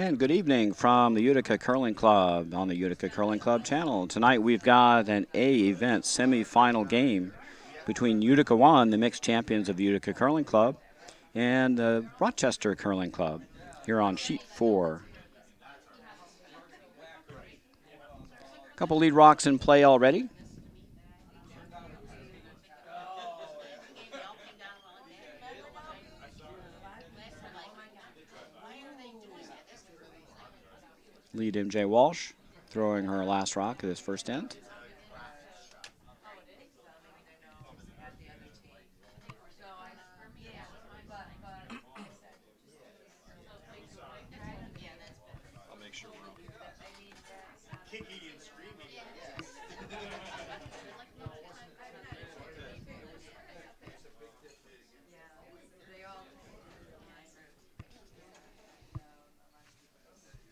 And good evening from the Utica Curling Club on the Utica Curling Club channel. Tonight we've got an A event semifinal game between Utica 1, the mixed champions of the Utica Curling Club, and the Rochester Curling Club here on sheet 4. A couple lead rocks in play already. Lead MJ Walsh throwing her last rock at his first end.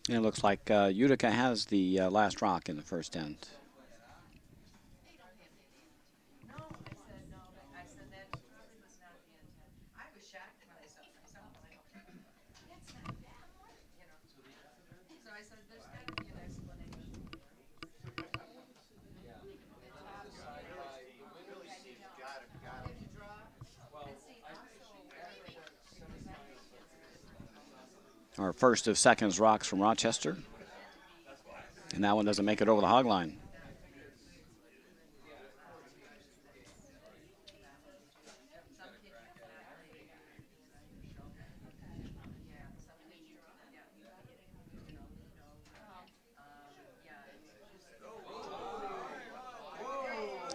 And it looks like Utica has the last rock in the first end. Our first of seconds rocks from Rochester. And that one doesn't make it over the hog line.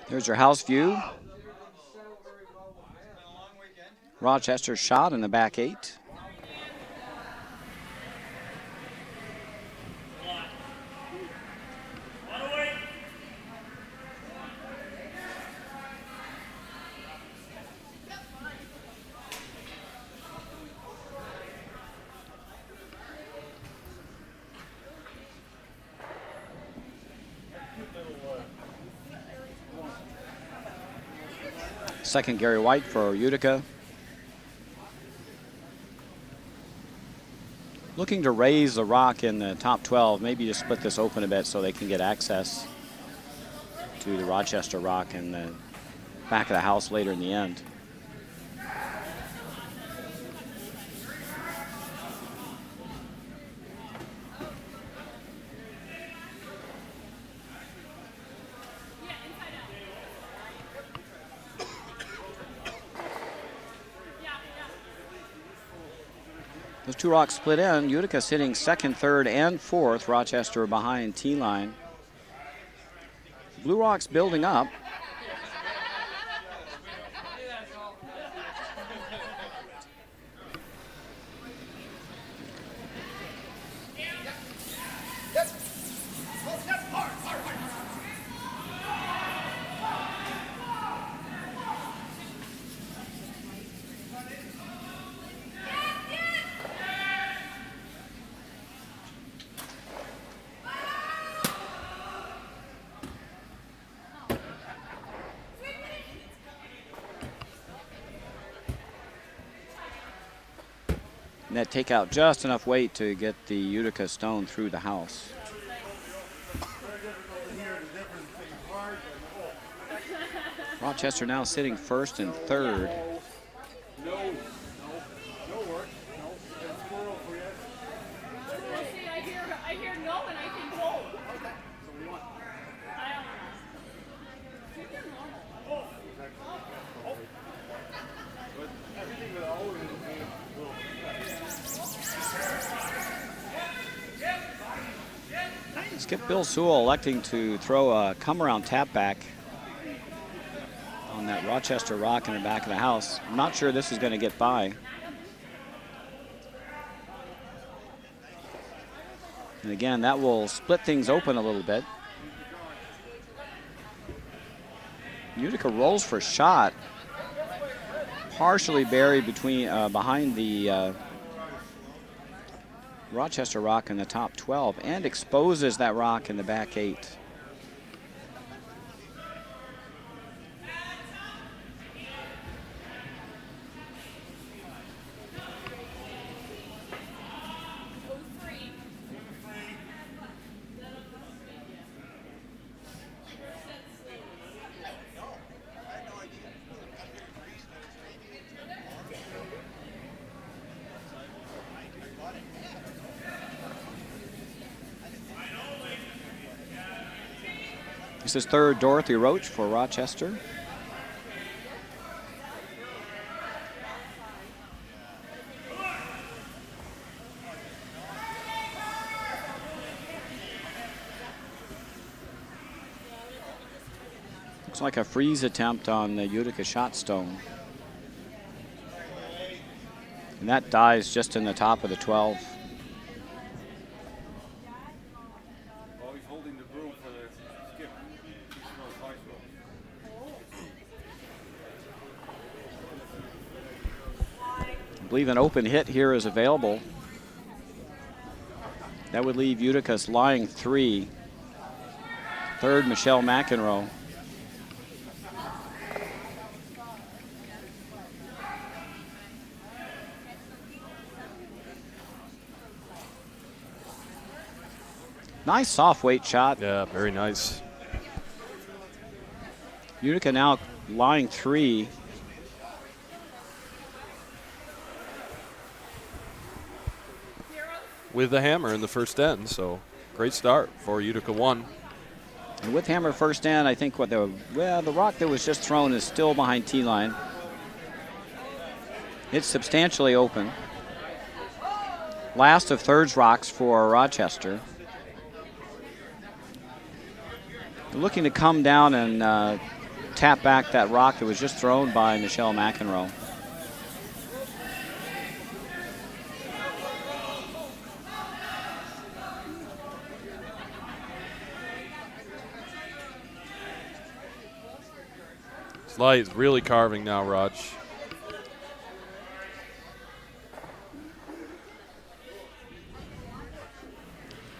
Here's your house view. Rochester shot in the back 8. Second Gary White for Utica. Looking to raise the rock in the top 12, maybe just split this open a bit so they can get access to the Rochester rock in the back of the house later in the end. Those two rocks split in. Utica sitting second, third, and fourth. Rochester behind T-line. Blue rocks building up. Net take out just enough weight to get the Utica stone through the house. Rochester now sitting first and third. Skip Bill Sewell electing to throw a come-around tap back on that Rochester rock in the back of the house. I'm not sure this is going to get by. And again, that will split things open a little bit. Utica rolls for shot. Partially buried behind the Rochester rock in the top 12 and exposes that rock in the back 8. This is third Dorothy Roach for Rochester. Looks like a freeze attempt on the Utica shot stone. And that dies just in the top of the 12. I believe an open hit here is available. That would leave Utica's lying 3. Third, Michelle McEnroe. Nice soft weight shot. Yeah, very nice. Utica now lying 3. With the hammer in the first end, so great start for Utica 1. And with hammer first end, I think the rock that was just thrown is still behind tee line. It's substantially open. Last of thirds rocks for Rochester. They're looking to come down and tap back that rock that was just thrown by Michelle McEnroe. Sly is really carving now, Raj.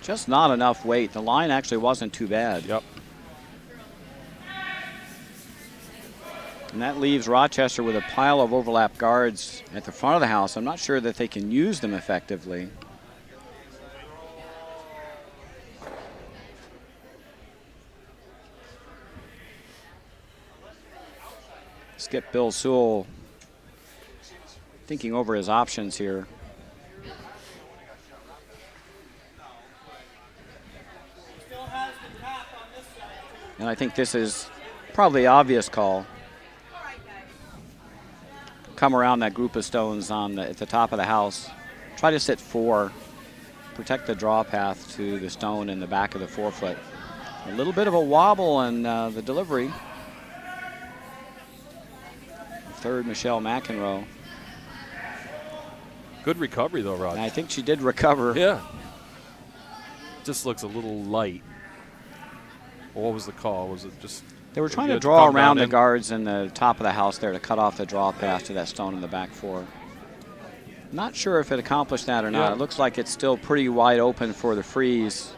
Just not enough weight. The line actually wasn't too bad. Yep. And that leaves Rochester with a pile of overlap guards at the front of the house. I'm not sure that they can use them effectively. Skip Bill Sewell thinking over his options here. And I think this is probably the obvious call. Come around that group of stones at the top of the house. Try to sit 4. Protect the draw path to the stone in the back of the 4-foot. A little bit of a wobble in the delivery. Third, Michelle McEnroe. Good recovery, though, Rod. And I think she did recover. Yeah. Just looks a little light. What was the call? Was it just... They were trying to draw around the guards in the top of the house there to cut off the draw path to that stone in the back 4. Not sure if it accomplished that or not. It looks like it's still pretty wide open for the freeze.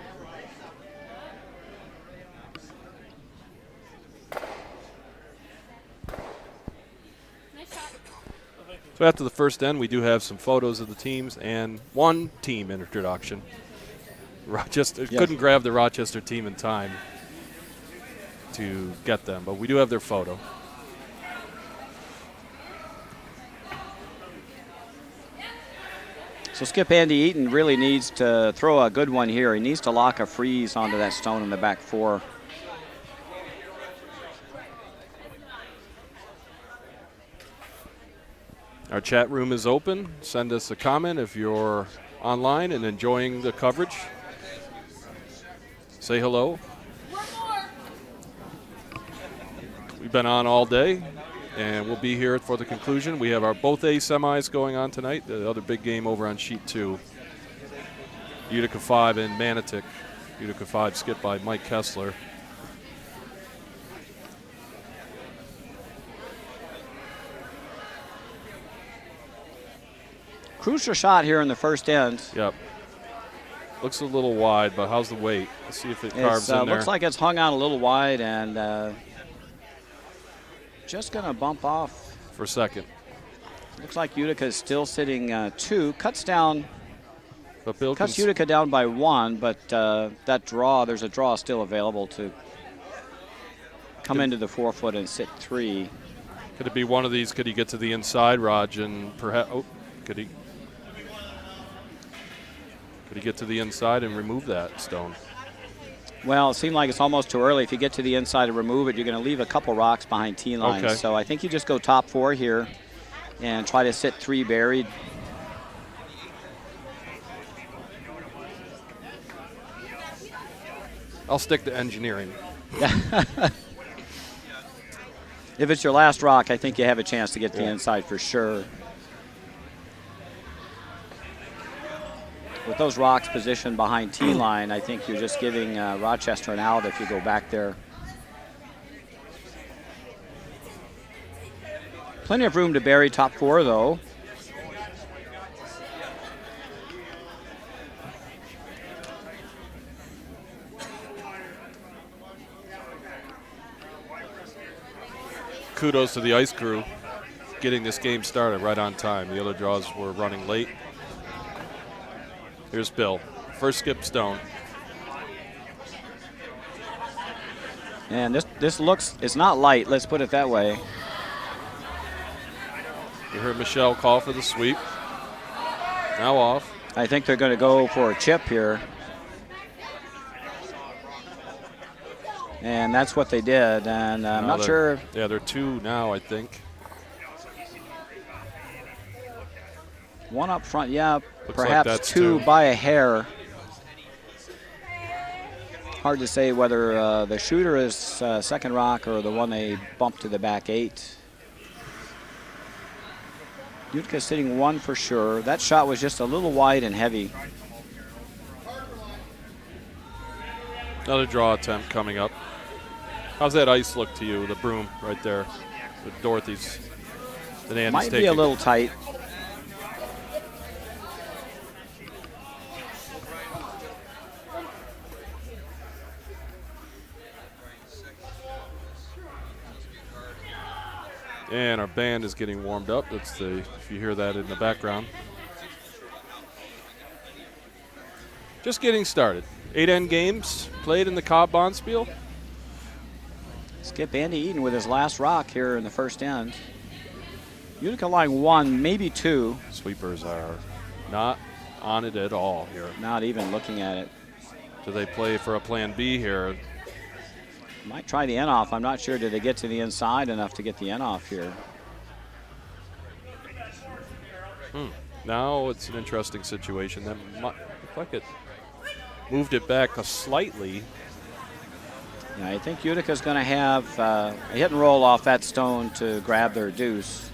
So after the first end, we do have some photos of the teams and one team introduction. Rochester couldn't grab the Rochester team in time to get them, but we do have their photo. So skip Andy Eaton really needs to throw a good one here. He needs to lock a freeze onto that stone in the back 4. Our chat room is open. Send us a comment if you're online and enjoying the coverage. Say hello. We've been on all day, and we'll be here for the conclusion. We have our both A semis going on tonight. The other big game over on sheet 2. Utica 5 and Manotick. Utica 5 skipped by Mike Kessler. Crucial shot here in the first end. Yep. Looks a little wide, but how's the weight? Let's see if it carves in there. Looks like it's hung out a little wide and just going to bump off. For a second. Looks like Utica is still sitting 2. Cuts down. But Bill cuts Utica down by 1, but that draw, there's a draw still available to come into the 4-foot and sit 3. Could it be one of these? Could he get to the inside, Raj, and perhaps? Oh, could he? Could he get to the inside and remove that stone? Well, it seemed like it's almost too early. If you get to the inside and remove it, you're going to leave a couple rocks behind tee lines. Okay. So I think you just go top 4 here and try to sit 3 buried. I'll stick to engineering. If it's your last rock, I think you have a chance to get the inside for sure. With those rocks positioned behind tee line, I think you're just giving Rochester an out if you go back there. Plenty of room to bury top 4, though. Kudos to the ice crew getting this game started right on time. The other draws were running late. Here's Bill. First skip stone. And this looks, it's not light, let's put it that way. You heard Michelle call for the sweep. Now off. I think they're going to go for a chip here. And that's what they did, and I'm not sure. Yeah, they're 2 now, I think. One up front, yeah, Looks perhaps like that's 2 2 by a hair. Hard to say whether the shooter is second rock or the one they bumped to the back 8. Utica's sitting 1 for sure. That shot was just a little wide and heavy. Another draw attempt coming up. How's that ice look to you, the broom right there with Dorothy's? That Andy's Might taking. be a little tight. And our band is getting warmed up. That's the, if you hear that in the background. Just getting started. 8 end games played in the Cobb Bonspiel. Skip Andy Eaton with his last rock here in the first end. Utica line 1, maybe 2. Sweepers are not on it at all here. Not even looking at it. Do they play for a plan B here? Might try the end off. I'm not sure. Did they get to the inside enough to get the end off here? Now it's an interesting situation. That might look like it moved it back slightly. Yeah, I think Utica's going to have a hit and roll off that stone to grab their deuce.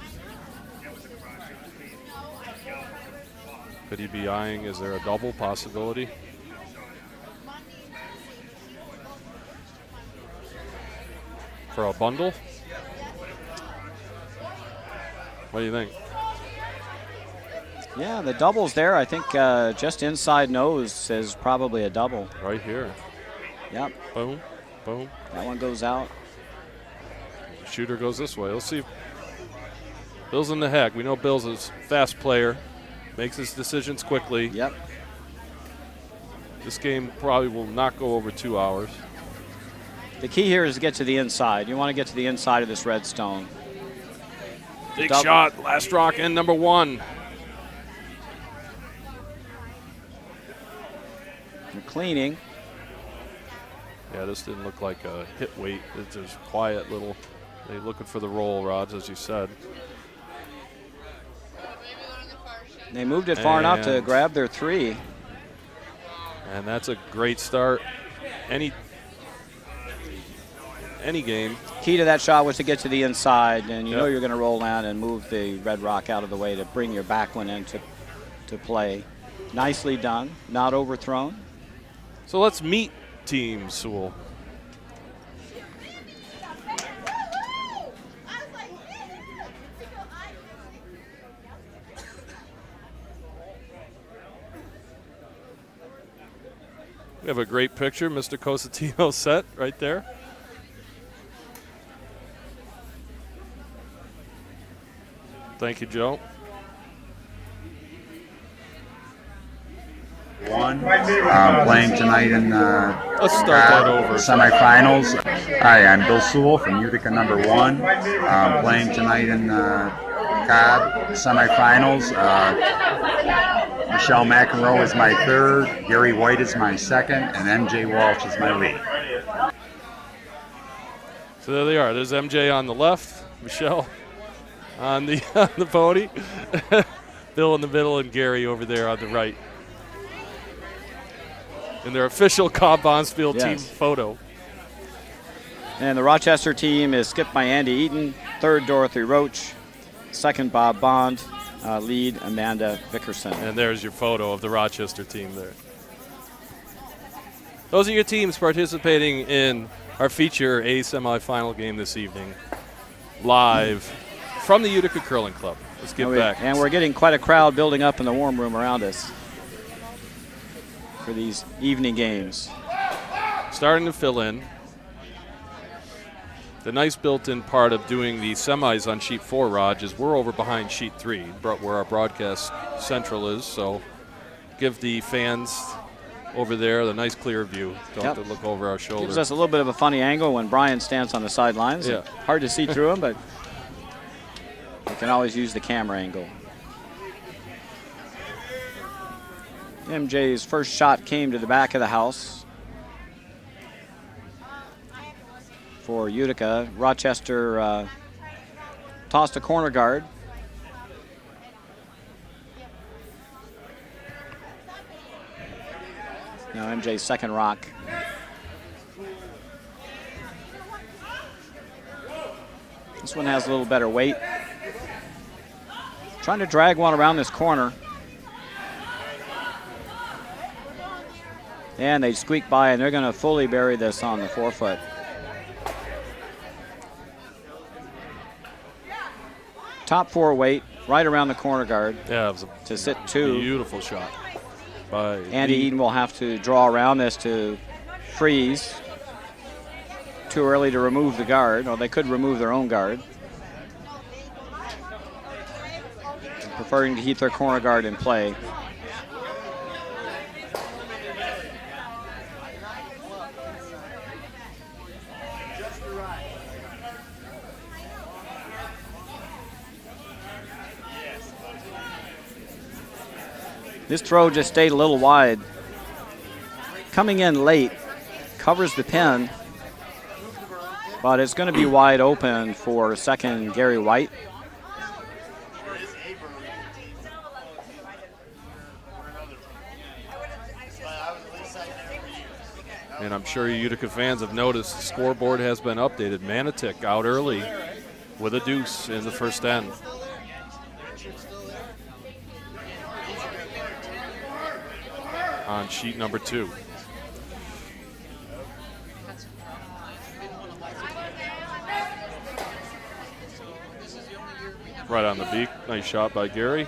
Could he be eyeing, is there a double possibility? For a bundle? What do you think? Yeah, the double's there. I think just inside nose is probably a double. Right here. Yep. Boom, boom. That one goes out. The shooter goes this way. Let's see. Bill's in the heck. We know Bill's a fast player. Makes his decisions quickly. Yep. This game probably will not go over 2 hours. The key here is to get to the inside. You want to get to the inside of this red stone. Big shot. Last rock in number 1. They're cleaning. Yeah, this didn't look like a hit weight. It's just quiet little. They're looking for the roll rods, as you said. They moved it far enough to grab their 3. And that's a great start. Any game. Key to that shot was to get to the inside, and you know you're going to roll down and move the red rock out of the way to bring your back one into play. Nicely done, not overthrown. So let's meet Team Sewell. We have a great picture, Mr. Cosentino set right there. Thank you, Joe. Playing tonight in Let's start that over. semifinals. Hi, I'm Bill Sewell from Utica number 1. Playing tonight in Cobb semifinals. Michelle McEnroe is my third, Gary White is my second, and MJ Walsh is my lead. So there they are. There's MJ on the left, Michelle on the on the pony, Bill in the middle, and Gary over there on the right. In their official Cobb Bonspiel team photo. And the Rochester team is skipped by Andy Eaton, third Dorothy Roach, second Bob Bond, lead Amanda Vickerson. And there's your photo of the Rochester team there. Those are your teams participating in our feature A semifinal game this evening, live from the Utica Curling Club. Let's get back. And we're getting quite a crowd building up in the warm room around us for these evening games. Starting to fill in. The nice built-in part of doing the semis on sheet 4, Raj, is we're over behind sheet 3, where our broadcast central is, so give the fans over there the nice clear view. Don't have to look over our shoulder. Gives us a little bit of a funny angle when Brian stands on the sidelines. Yeah. Hard to see through him, but you can always use the camera angle. MJ's first shot came to the back of the house for Utica. Rochester tossed a corner guard. Now MJ's second rock. This one has a little better weight. Trying to drag one around this corner. And they squeak by, and they're going to fully bury this on the forefoot. Top 4 weight, right around the corner guard. Yeah, it was to sit 2. Beautiful shot by Andy Eaton will have to draw around this to freeze. Too early to remove the guard. Or they could remove their own guard. Preferring to keep their corner guard in play. This throw just stayed a little wide. Coming in late, covers the pin, but it's going to be wide open for second Gary White. And I'm sure you Utica fans have noticed the scoreboard has been updated. Manitic out early with a deuce in the first end. On sheet number 2. Right on the beak. Nice shot by Gary.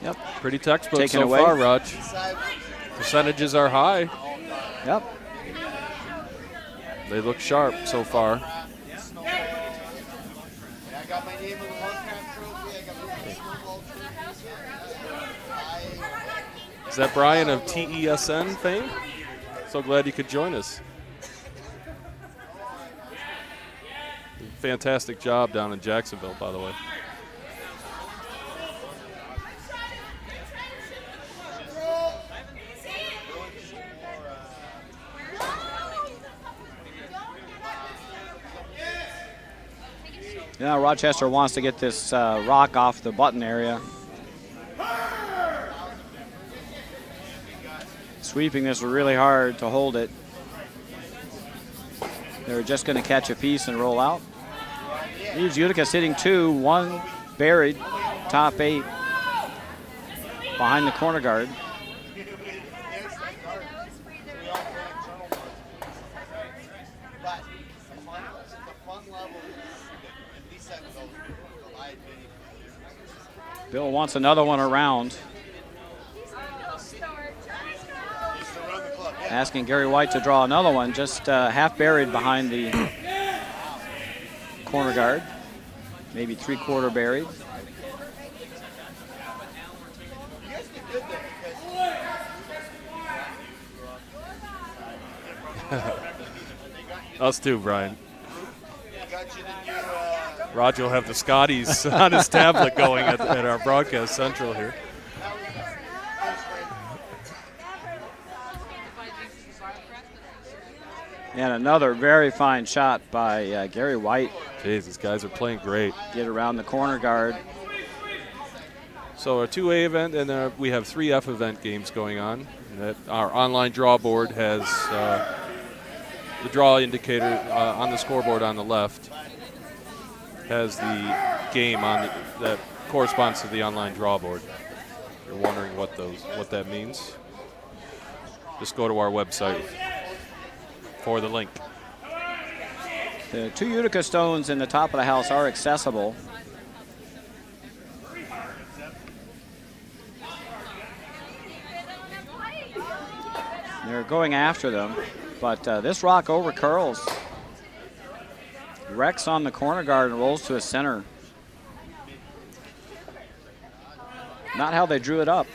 Yep. Pretty textbook Taken so away. far, Raj. Percentages are high. Yep. They look sharp so far. Is that Brian of TESN fame? So glad you could join us. Fantastic job down in Jacksonville, by the way. Yeah, Rochester wants to get this rock off the button area. Sweeping this really hard to hold it. They're just going to catch a piece and roll out. Leaves Utica sitting 2, 1 buried, top 8 behind the corner guard. Bill wants another one around. Asking Gary White to draw another one, just half buried behind the corner guard. Maybe 3/4 buried. Us too, Brian. Roger will have the Scotties on his tablet going at our broadcast central here. And another very fine shot by Gary White. Jeez, these guys are playing great. Get around the corner guard. So our 2A event, and we have 3F event games going on. Our online draw board has the draw indicator on the scoreboard on the left has the game on that corresponds to the online draw board. If you're wondering what that means, just go to our website for the link. The 2 Utica stones in the top of the house are accessible. They're going after them, but this rock over curls. Wrecks on the corner guard and rolls to a center. Not how they drew it up.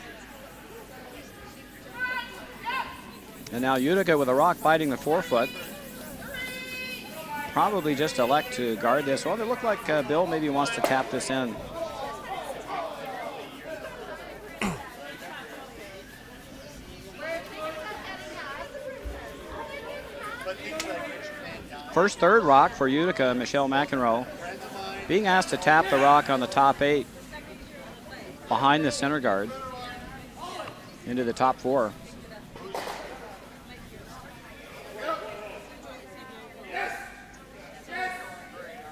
And now Utica with a rock biting the forefoot. Probably just elect to guard this. Well, they look like Bill maybe wants to tap this in. First third rock for Utica, Michelle McEnroe. Being asked to tap the rock on the top 8 behind the center guard into the top 4.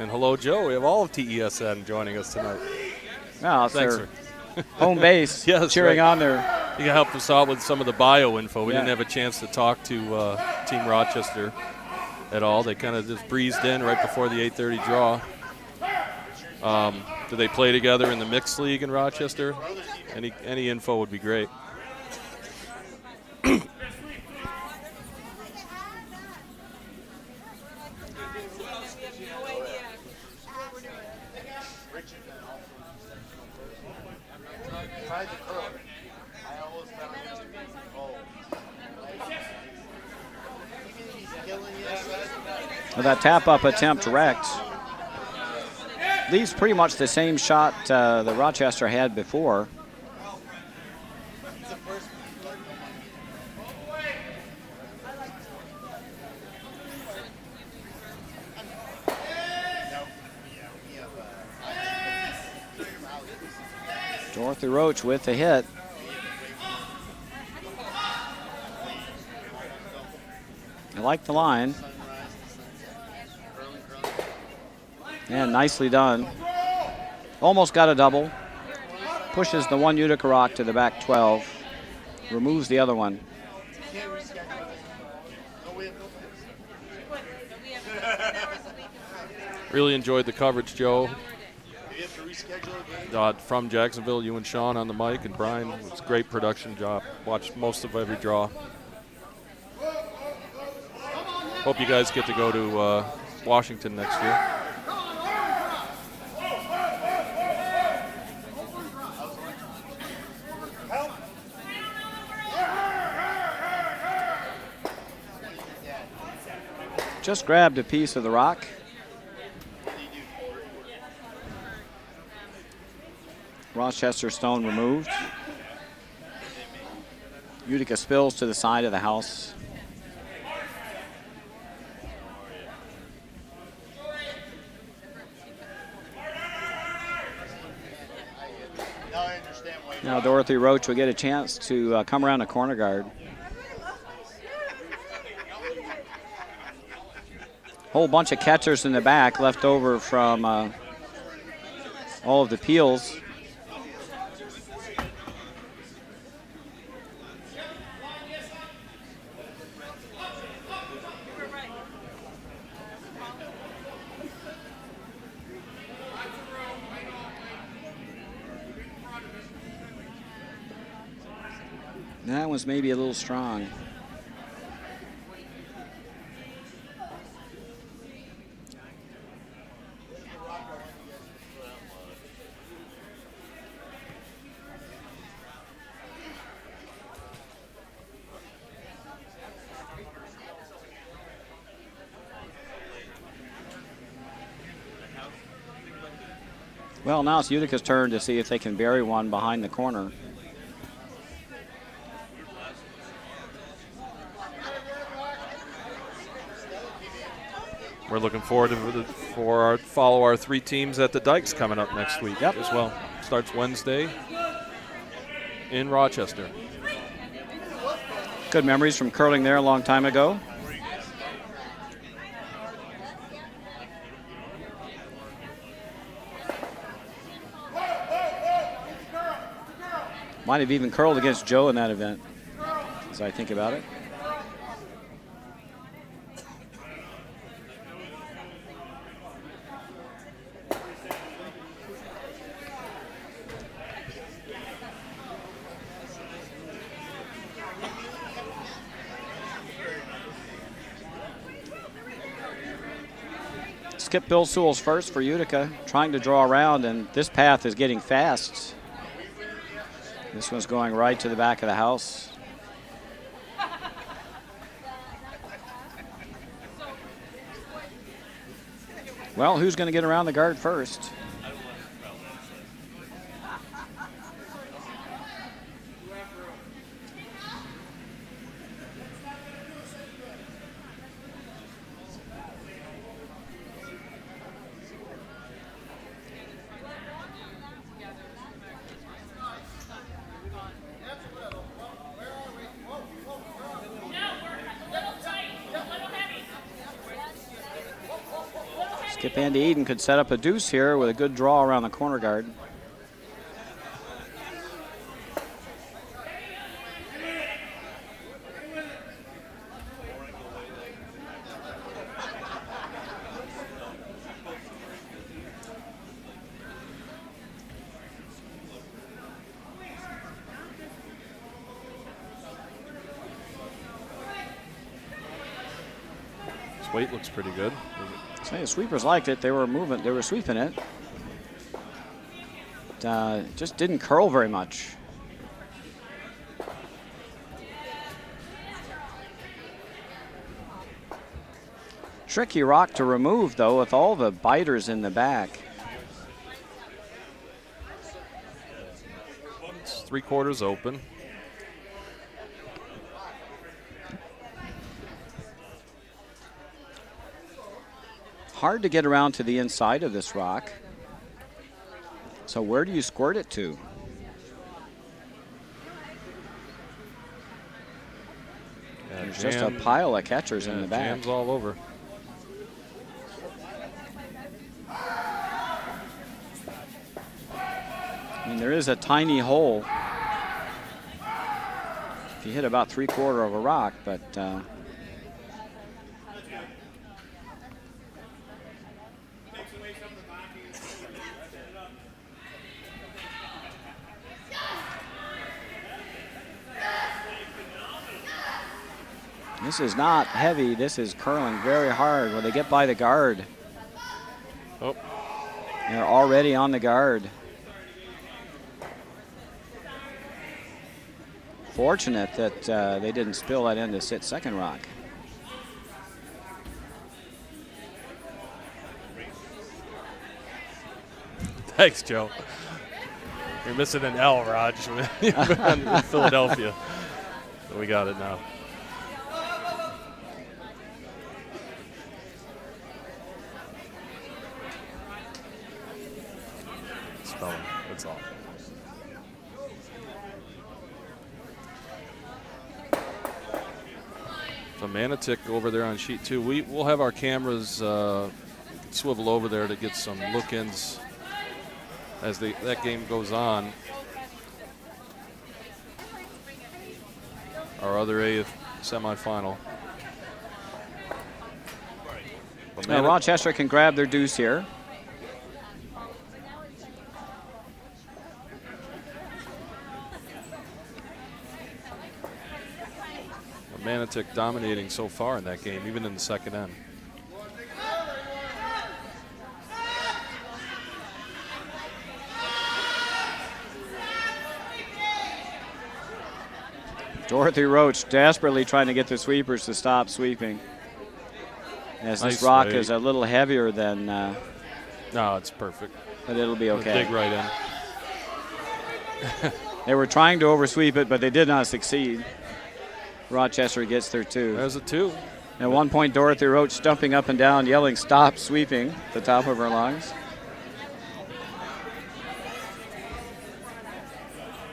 And hello, Joe. We have all of TESN joining us tonight. Well, it's Thanks, their home base Yeah, cheering right. on their. You can help us out with some of the bio info. We Yeah. didn't have a chance to talk to Team Rochester at all. They kind of just breezed in right before the 8:30 draw. Do they play together in the mixed league in Rochester? Any info would be great. Well, that tap-up attempt wrecked. Leaves pretty much the same shot that Rochester had before. Dorothy Roach with the hit. I like the line. And nicely done. Almost got a double. Pushes the one Utica rock to the back 12. Removes the other one. Really enjoyed the coverage, Joe. From Jacksonville, you and Sean on the mic, and Brian. It's a great production job. Watched most of every draw. Hope you guys get to go to Washington next year. Just grabbed a piece of the rock. Rochester stone removed. Utica spills to the side of the house. Now Dorothy Roach will get a chance to come around the corner guard. Whole bunch of catchers in the back left over from all of the peels. That was maybe a little strong. Well, now it's Utica's turn to see if they can bury one behind the corner. We're looking forward to follow our 3 teams at the Dykes coming up next week as well. Starts Wednesday in Rochester. Good memories from curling there a long time ago. Might have even curled against Joe in that event, as I think about it. Skip Bill Sewell's first for Utica, trying to draw around, and this path is getting fast. This one's going right to the back of the house. Well, who's going to get around the guard first? Skip Andy Eden could set up a deuce here with a good draw around the corner guard. His weight looks pretty good. Say the sweepers liked it. They were moving. They were sweeping it. Just didn't curl very much. Tricky rock to remove, though, with all the biters in the back. It's 3/4 open. Hard to get around to the inside of this rock. So where do you squirt it to? Yeah, There's just a pile of catchers in the back. Jams all over. I mean, there is a tiny hole if you hit about 3/4 of a rock, but this is not heavy. This is curling very hard. When they get by the guard, oh, they're already on the guard. Fortunate that they didn't spill that into sit second rock. Thanks, Joe. You're missing an L, Raj, in Philadelphia. So we got it now. Spelling, that's all. So Manitic over there on sheet 2. We'll have our cameras swivel over there to get some look-ins as that game goes on. Our other A semifinal. Now Rochester can grab their deuce here. Manitic dominating so far in that game, even in the second end. Dorothy Roach desperately trying to get the sweepers to stop sweeping. As this Nice rock weight. is a little heavier than No, it's perfect. but it'll be okay. Dig right in. They were trying to oversweep it, but they did not succeed. Rochester gets their 2. There's a 2. At one point, Dorothy Roach stumping up and down, yelling, "Stop sweeping," at the top of her lungs.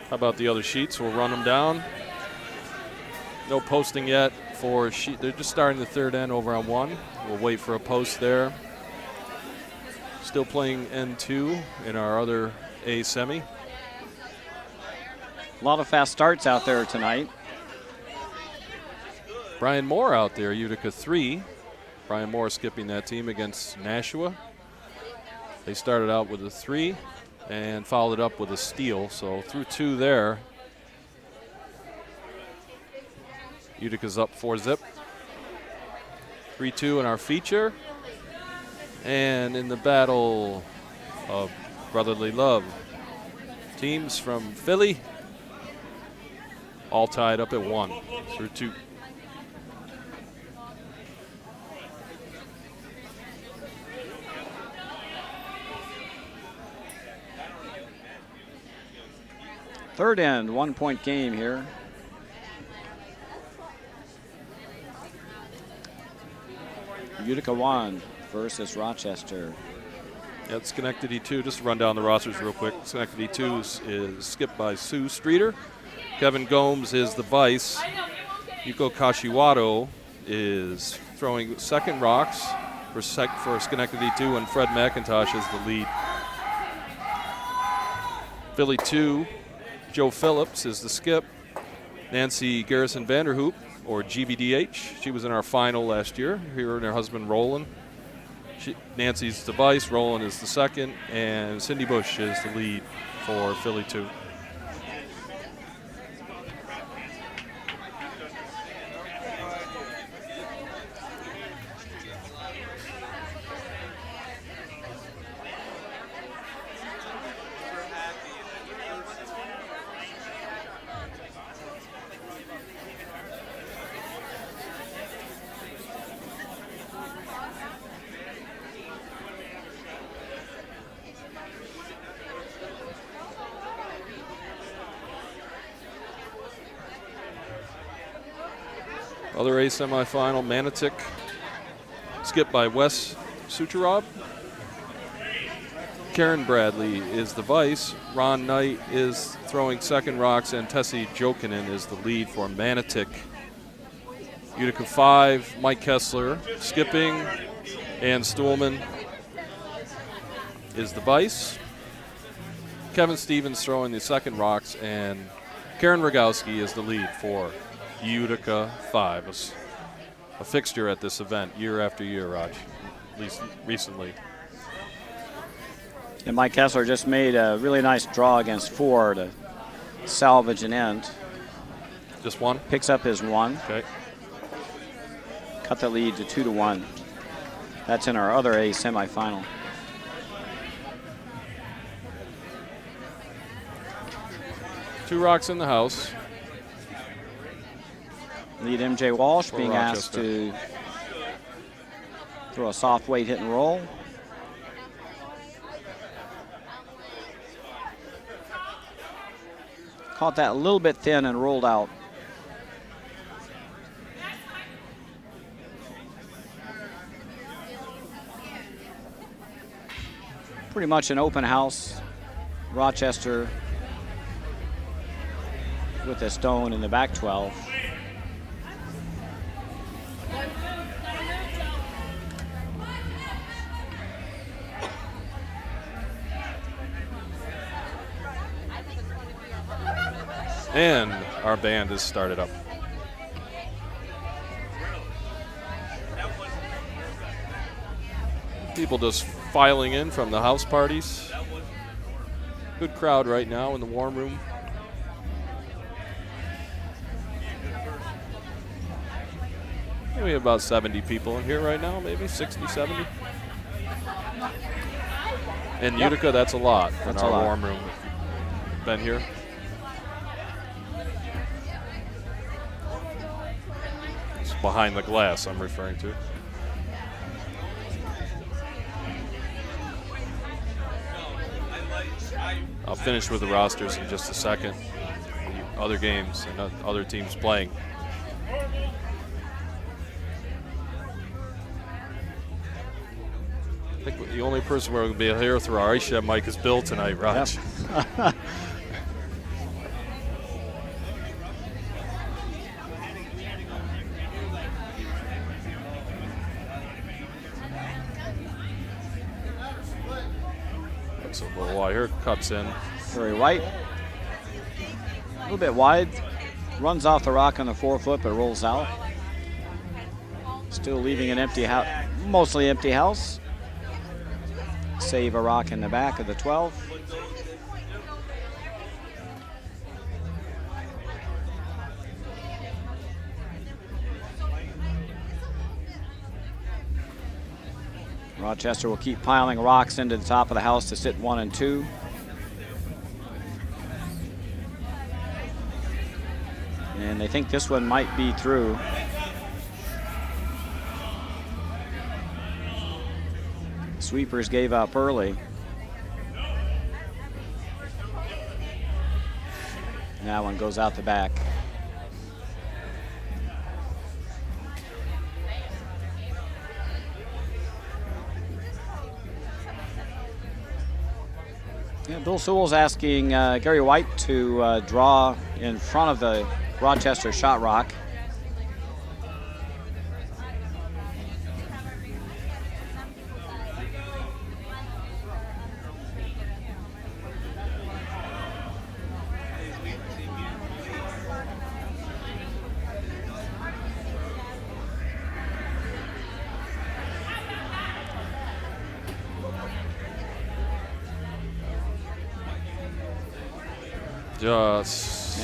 How about the other sheets? We'll run them down. No posting yet for sheet. They're just starting the third end over on 1. We'll wait for a post there. Still playing N2 in our other A semi. A lot of fast starts out there tonight. Brian Moore out there, Utica 3. Brian Moore skipping that team against Nashua. They started out with a 3 and followed it up with a steal. So through 2 there. Utica's up 4-zip. 3-2 in our feature. And in the battle of brotherly love, teams from Philly all tied up at 1 through 2. Third end, 1-point game here. Utica 1 versus Rochester. Yeah, Schenectady 2, just to run down the rosters real quick. Schenectady 2 is skipped by Sue Streeter. Kevin Gomes is the vice. Yuko Kashiwado is throwing second rocks for Schenectady 2, and Fred McIntosh is the lead. Philly 2, Joe Phillips is the skip. Nancy Garrison Vanderhoop, or GBDH, she was in our final last year, her and her husband Roland. Nancy's the vice, Roland is the second, and Cindy Bush is the lead for Philly 2. Other A semifinal, Manatic, skipped by Wes Sucharob. Karen Bradley is the vice. Ron Knight is throwing second rocks, and Tessie Jokinen is the lead for Manatic. Utica 5, Mike Kessler skipping, and Stuhlman is the vice. Kevin Stevens throwing the second rocks, and Karen Rogowski is the lead for Utica 5. A fixture at this event year after year, Raj, at least recently. And Mike Kessler just made a really nice draw against 4 to salvage an end. Just 1? Picks up his 1. Okay. Cut the lead to 2-1. That's in our other A semifinal. Two rocks in the house. Lead MJ Walsh For being asked to throw a soft weight hit and roll. Caught that a little bit thin and rolled out. Pretty much an open house. Rochester with a stone in the back 12. And our band has started up. People just filing in from the house parties. Good crowd right now in the warm room. We have about 70 people in here right now, maybe 60, 70. In Utica, that's a lot in our warm room. Been here? It's behind the glass I'm referring to. I'll finish with the rosters in just a second. The other games and other teams playing. I think the only person we're going to be here through our ice shed mic is Bill tonight, Raj. Yep. So well, here Cobb's in. Very white. A little bit wide. Runs off the rock on the 4-foot, but rolls out. Still leaving an empty house, mostly empty house. Save a rock in the back of the 12. Rochester will keep piling rocks into the top of the house to sit 1 and 2. And they think this one might be through. Sweepers gave up early. And that one goes out the back. Yeah, Bill Sewell's asking Gary White to draw in front of the Rochester shot rock.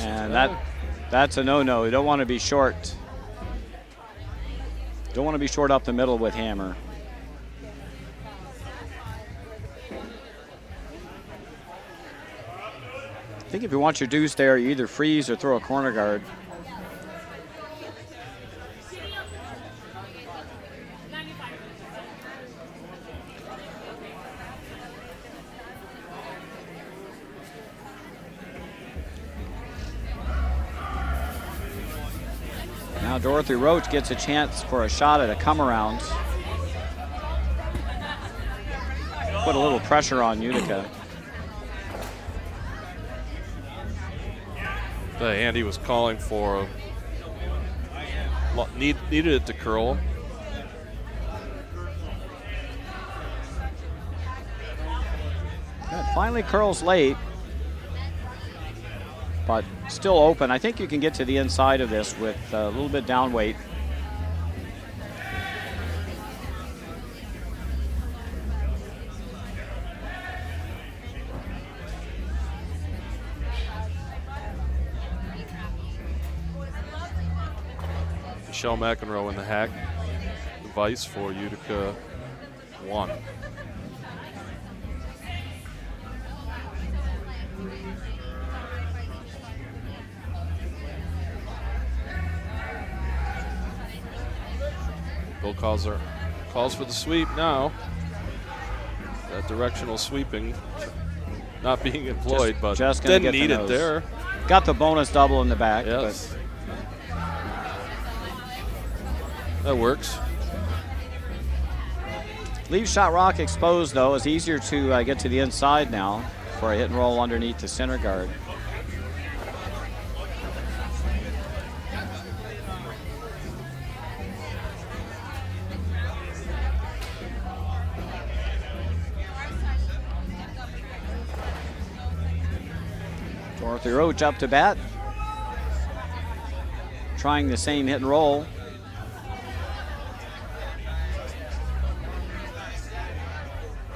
And that's a no-no. You don't want to be short. Don't want to be short up the middle with hammer. I think if you want your deuce there, you either freeze or throw a corner guard. Now Dorothy Roach gets a chance for a shot at a come-around. Put a little pressure on Utica. Andy was calling for, needed it to curl. It finally curls late, but still open. I think you can get to the inside of this with a little bit down weight. Michelle McEnroe in the hack device for Utica 1. Bill calls for the sweep now. That directional sweeping not being employed, but just didn't need it there. Got the bonus double in the back. Yes. That works. Leave shot rock exposed, though. It's easier to get to the inside now for a hit and roll underneath the center guard. Dorothy Roach up to bat. Trying the same hit and roll.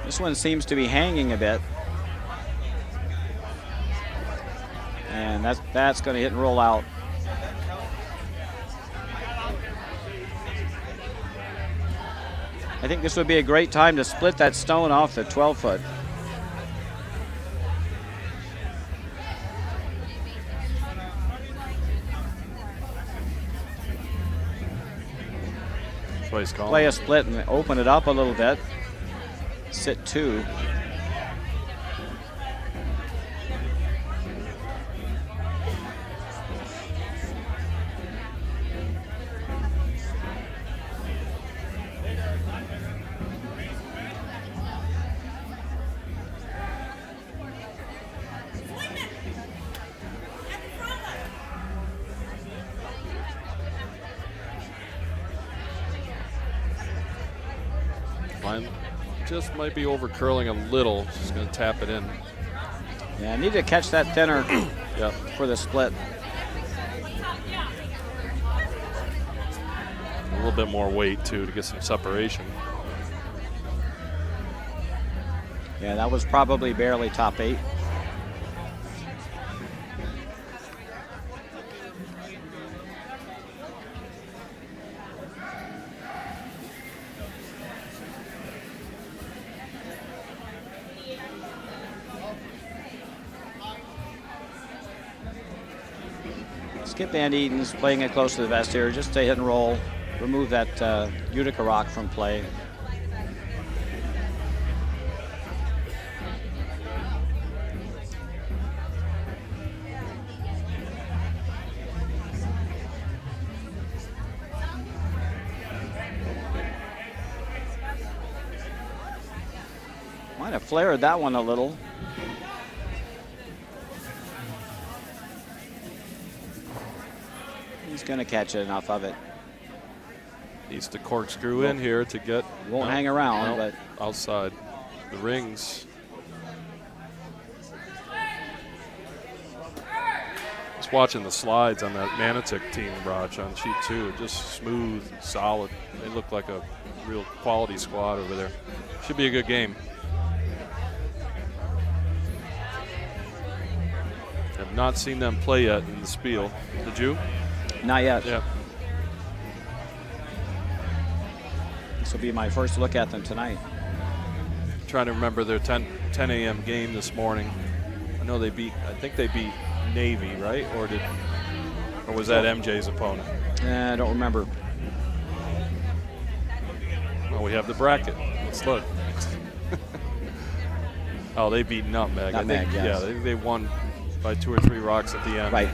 This one seems to be hanging a bit. And that's going to hit and roll out. I think this would be a great time to split that stone off the 12-foot. That's what he's calling. Play a split and open it up a little bit. Sit 2. line. Just might be over curling a little. Just going to tap it in. Yeah, I need to catch that thinner Yeah. for the split. A little bit more weight, too, to get some separation. Yeah, that was probably barely top 8. Skip Van Eaton's playing it close to the vest here. Just stay hit and roll. Remove that Utica rock from play. Might have flared that one a little. He's going to catch enough of it. Needs to corkscrew in here to get. Won't hang around, but outside the rings. Just watching the slides on that Manitic team, Raj, on sheet 2, just smooth, solid. They look like a real quality squad over there. Should be a good game. Have not seen them play yet in the Spiel. Did you? not yet. Yeah. This will be my first look at them tonight. Trying to remember their 10 a.m. game this morning. I know I think they beat Navy, right? Or was that MJ's opponent? I don't remember. Well, we have the bracket. Let's look. Oh, they beat Nutmeg. Nutmeg, yes. Yeah, they won by 2 or 3 rocks at the end. Right.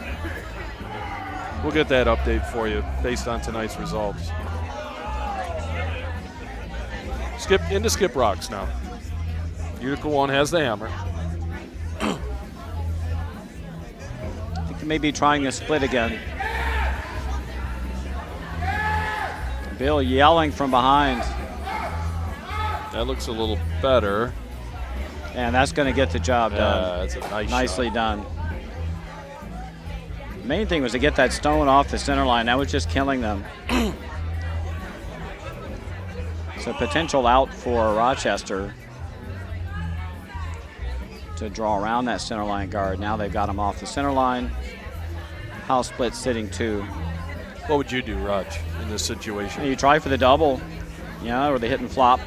We'll get that update for you based on tonight's results. Skip rocks now. Utica 1 has the hammer. I think they may be trying a split again. Bill yelling from behind. That looks a little better. And that's going to get the job done. That's a Nicely shot. done. The main thing was to get that stone off the center line. That was just killing them. It's a potential out for Rochester to draw around that center line guard. Now they've got him off the center line. House split sitting 2. What would you do, Raj, in this situation? You try for the double, or the hit and flop.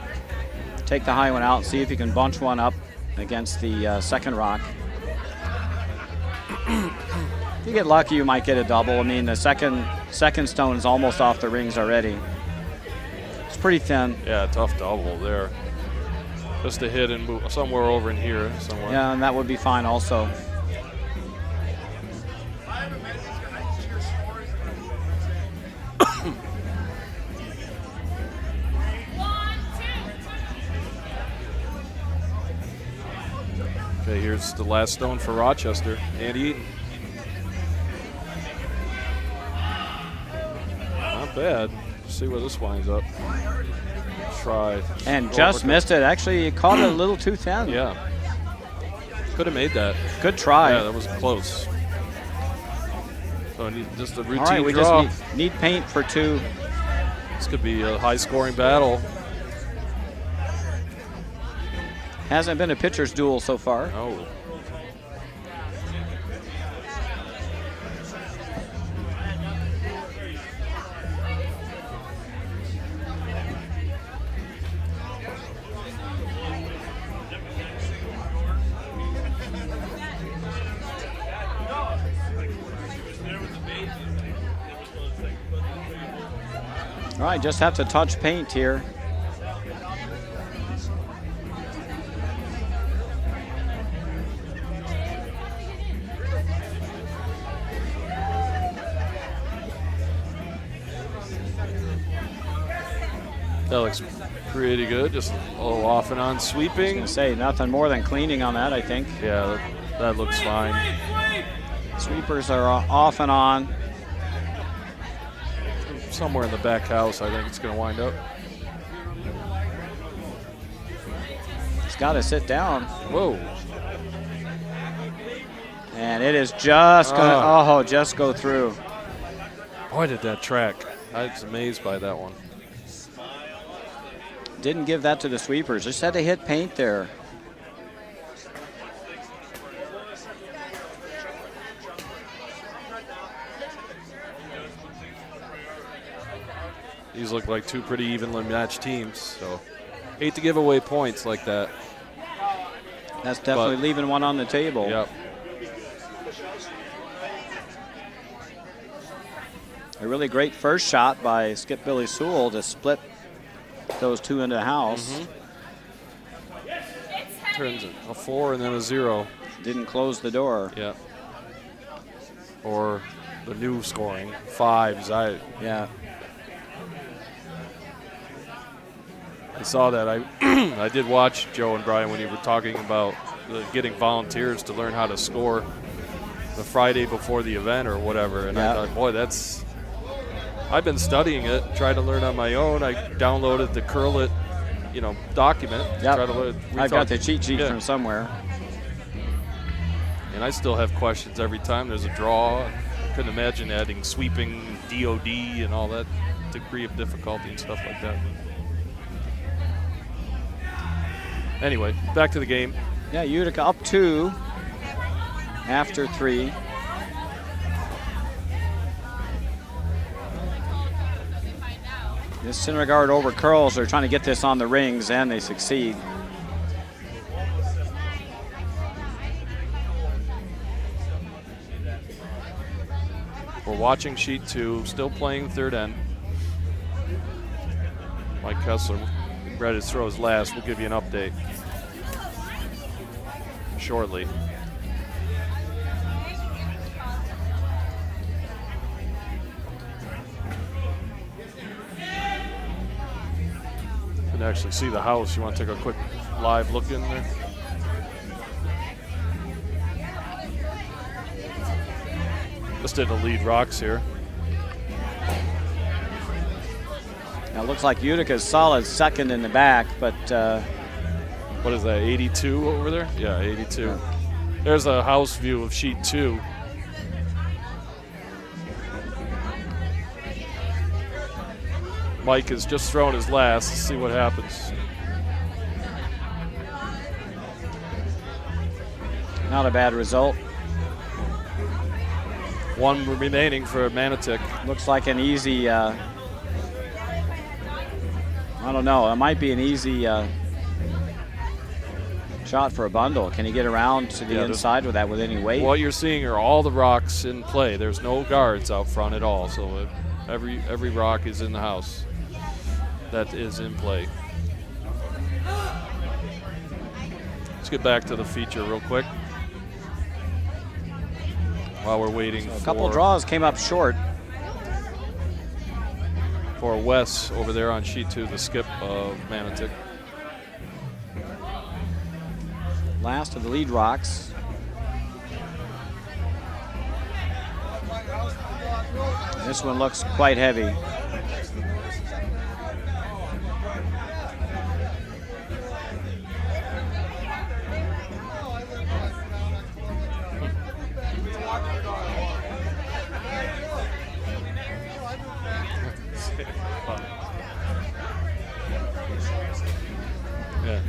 Take the high one out and see if you can bunch one up against the second rock. If you get lucky, you might get a double. I mean, the second stone is almost off the rings already. It's pretty thin. Yeah, tough double there. Just a hit and move somewhere over in here somewhere. Yeah, and that would be fine also. Okay, here's the last stone for Rochester. Andy Eaton. Not bad. Let's see where this winds up. Try. And just missed it. Actually, he caught it a little too thin. Yeah. Could have made that. Good try. Yeah, that was close. So just a routine All right, we draw. just need paint for 2. This could be a high-scoring battle. Hasn't been a pitcher's duel so far. No. All right, just have to touch paint here. That looks pretty good. Just a little off and on I was sweeping. going to say, nothing more than cleaning on that, I think. Yeah, that looks fine. Sweepers are off and on. Somewhere in the back house, I think it's going to wind up. It's got to sit down. Whoa. And it is just going to, just go through. Boy, did that track. I was amazed by that one. Didn't give that to the sweepers. Just had to hit paint there. These look like two pretty evenly matched teams, so hate to give away points like that. That's definitely leaving one on the table. Yep. A really great first shot by Skip Billy Sewell to split those two into the house. Turns it a 4 and then a 0. Didn't close the door. Yeah. Or the new scoring, 5s. Yeah. I saw that. I did watch Joe and Brian when you were talking about getting volunteers to learn how to score the Friday before the event or whatever. And I thought, boy, I've been studying it, trying to learn on my own. I downloaded the Curl It, document. Yep. Try to I've got the cheat sheet from somewhere. And I still have questions every time there's a draw. I couldn't imagine adding sweeping, DOD, and all that degree of difficulty and stuff like that. Anyway, back to the game. Yeah, Utica up 2 after 3. This center guard over curls. They're trying to get this on the rings, and they succeed. We're watching sheet 2, still playing third end. Mike Kessler ready to throw his last. We'll give you an update shortly. You can actually see the house. You want to take a quick live look in there? Just did the lead rocks here. Now it looks like Utica's solid second in the back, but what is that, 82 over there? Yeah, 82. Yeah. There's a house view of sheet 2. Mike has just thrown his last. Let's see what happens. Not a bad result. 1 remaining for Manatic. Looks like an easy, I don't know, it might be an easy shot for a bundle. Can he get around to the inside with that with any weight? What you're seeing are all the rocks in play. There's no guards out front at all, so every rock is in the house that is in play. Let's get back to the feature real quick while we're waiting. So a couple draws came up short. For Wes over there on sheet 2, the skip of Manatic. Last of the lead rocks. This one looks quite heavy. Yeah.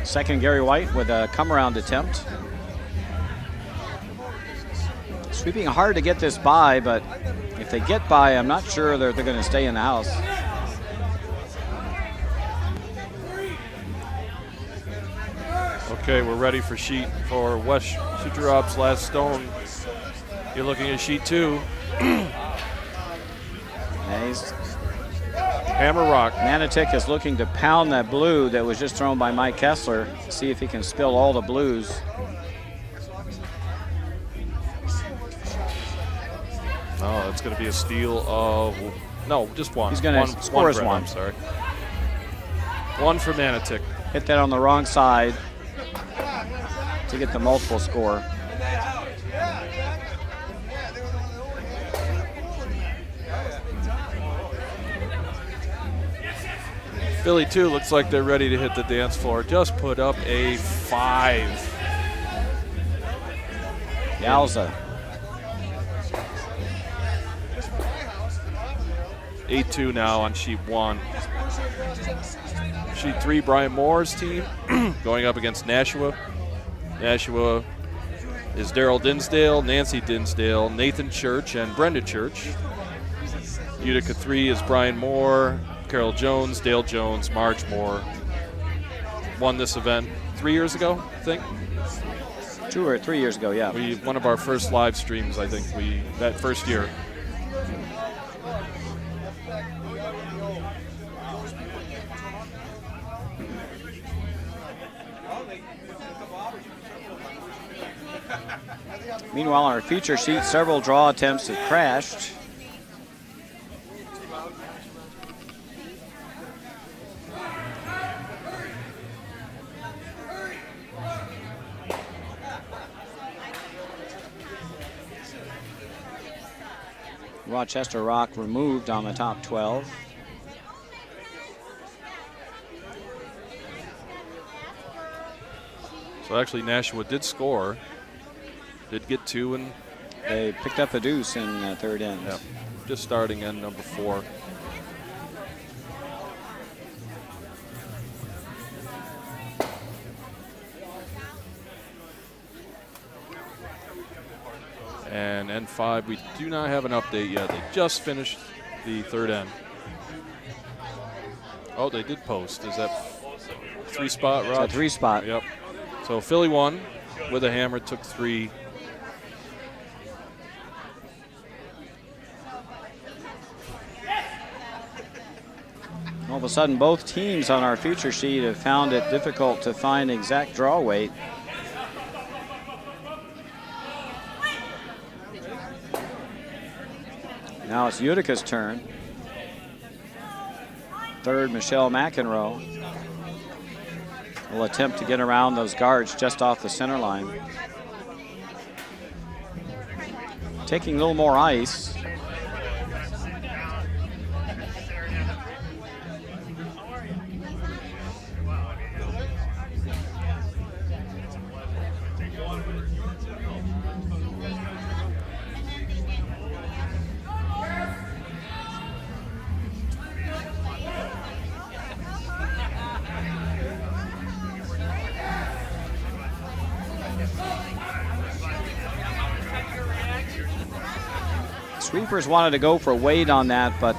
Second, Gary White with a come-around attempt. Sweeping hard to get this by, but if they get by, I'm not sure they're going to stay in the house. Okay, we're ready for sheet for Wes Suturop's last stone. You're looking at sheet 2. Nice. Hammer rock. Manitic is looking to pound that blue that was just thrown by Mike Kessler. See if he can spill all the blues. No, it's going to be a steal of, no, just one. He's going to score as one. I'm sorry. One for Manitic. Hit that on the wrong side to get the multiple score. Philly, too, looks like they're ready to hit the dance floor. Just put up a 5. Yowza. 8-2 now on sheet 1. Sheet 3, Brian Moore's team going up against Nashua. Nashua is Daryl Dinsdale, Nancy Dinsdale, Nathan Church, and Brenda Church. Utica 3 is Brian Moore, Carol Jones, Dale Jones, Marge Moore. Won this event 3 years ago, I think. 2 or 3 years ago, yeah. One of our first live streams, I think, that first year. Meanwhile, on our feature sheet, several draw attempts have crashed. Rochester Rock removed on the top 12. So actually Nashua did score. Did get 2 and they picked up a deuce in the third end. Yeah, just starting end number 4. And N5, we do not have an update yet. They just finished the third end. Oh, they did post. Is that 3-spot, Rod? It's a 3-spot. Yep. So Philly won with a hammer, took 3. All of a sudden, both teams on our feature sheet have found it difficult to find exact draw weight. Now it's Utica's turn. Third, Michelle McEnroe will attempt to get around those guards just off the center line. Taking a little more ice. Sweepers wanted to go for weight on that, but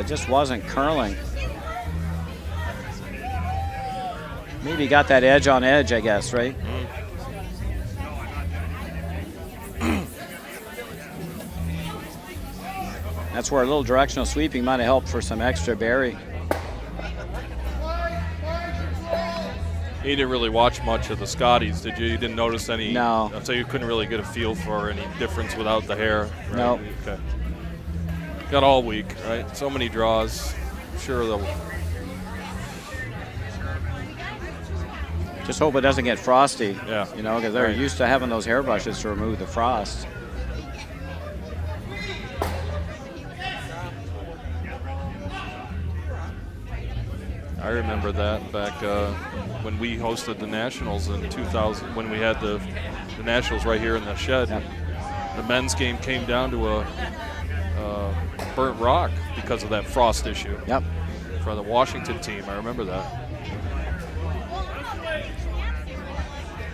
just wasn't curling. Maybe got that edge on edge, I guess, right? That's where a little directional sweeping might have helped for some extra berry. You didn't really watch much of the Scotties, did you? You didn't notice any? No. So you couldn't really get a feel for any difference without the hair? Right? No. Okay. Got all week, right? So many draws. I'm sure they'll. Just hope it doesn't get frosty. Yeah. You know, because they're Right. used to having those hairbrushes to remove the frost. I remember that back when we hosted the Nationals in 2000, when we had the Nationals right here in the shed. Yep. The men's game came down to a burnt rock because of that frost issue. Yep. For the Washington team, I remember that.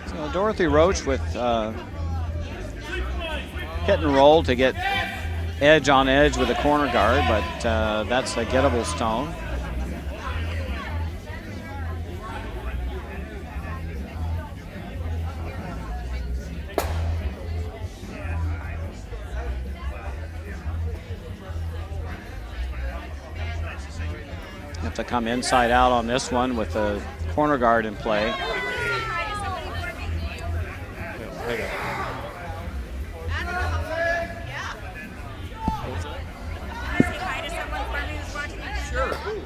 So Dorothy Roach with hit and roll to get edge on edge with a corner guard, but that's a gettable stone. to come inside out on this one with the corner guard in play. Hang on.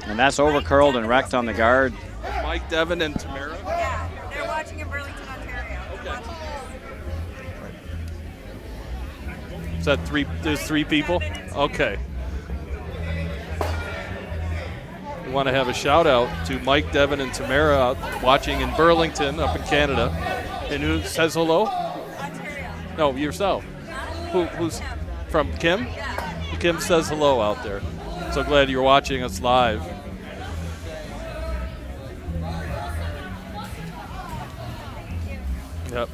And that's overcurled and wrecked on the guard. Mike, Devin, and Tamara. Yeah, they're watching in Burlington, Ontario. Okay. Is that three? There's 3 people? Okay. We want to have a shout out to Mike, Devin, and Tamara out watching in Burlington up in Canada. And who says hello? Ontario. No, yourself. Who's from Kim? Yeah. Kim says hello out there. So glad you're watching us live. Yep.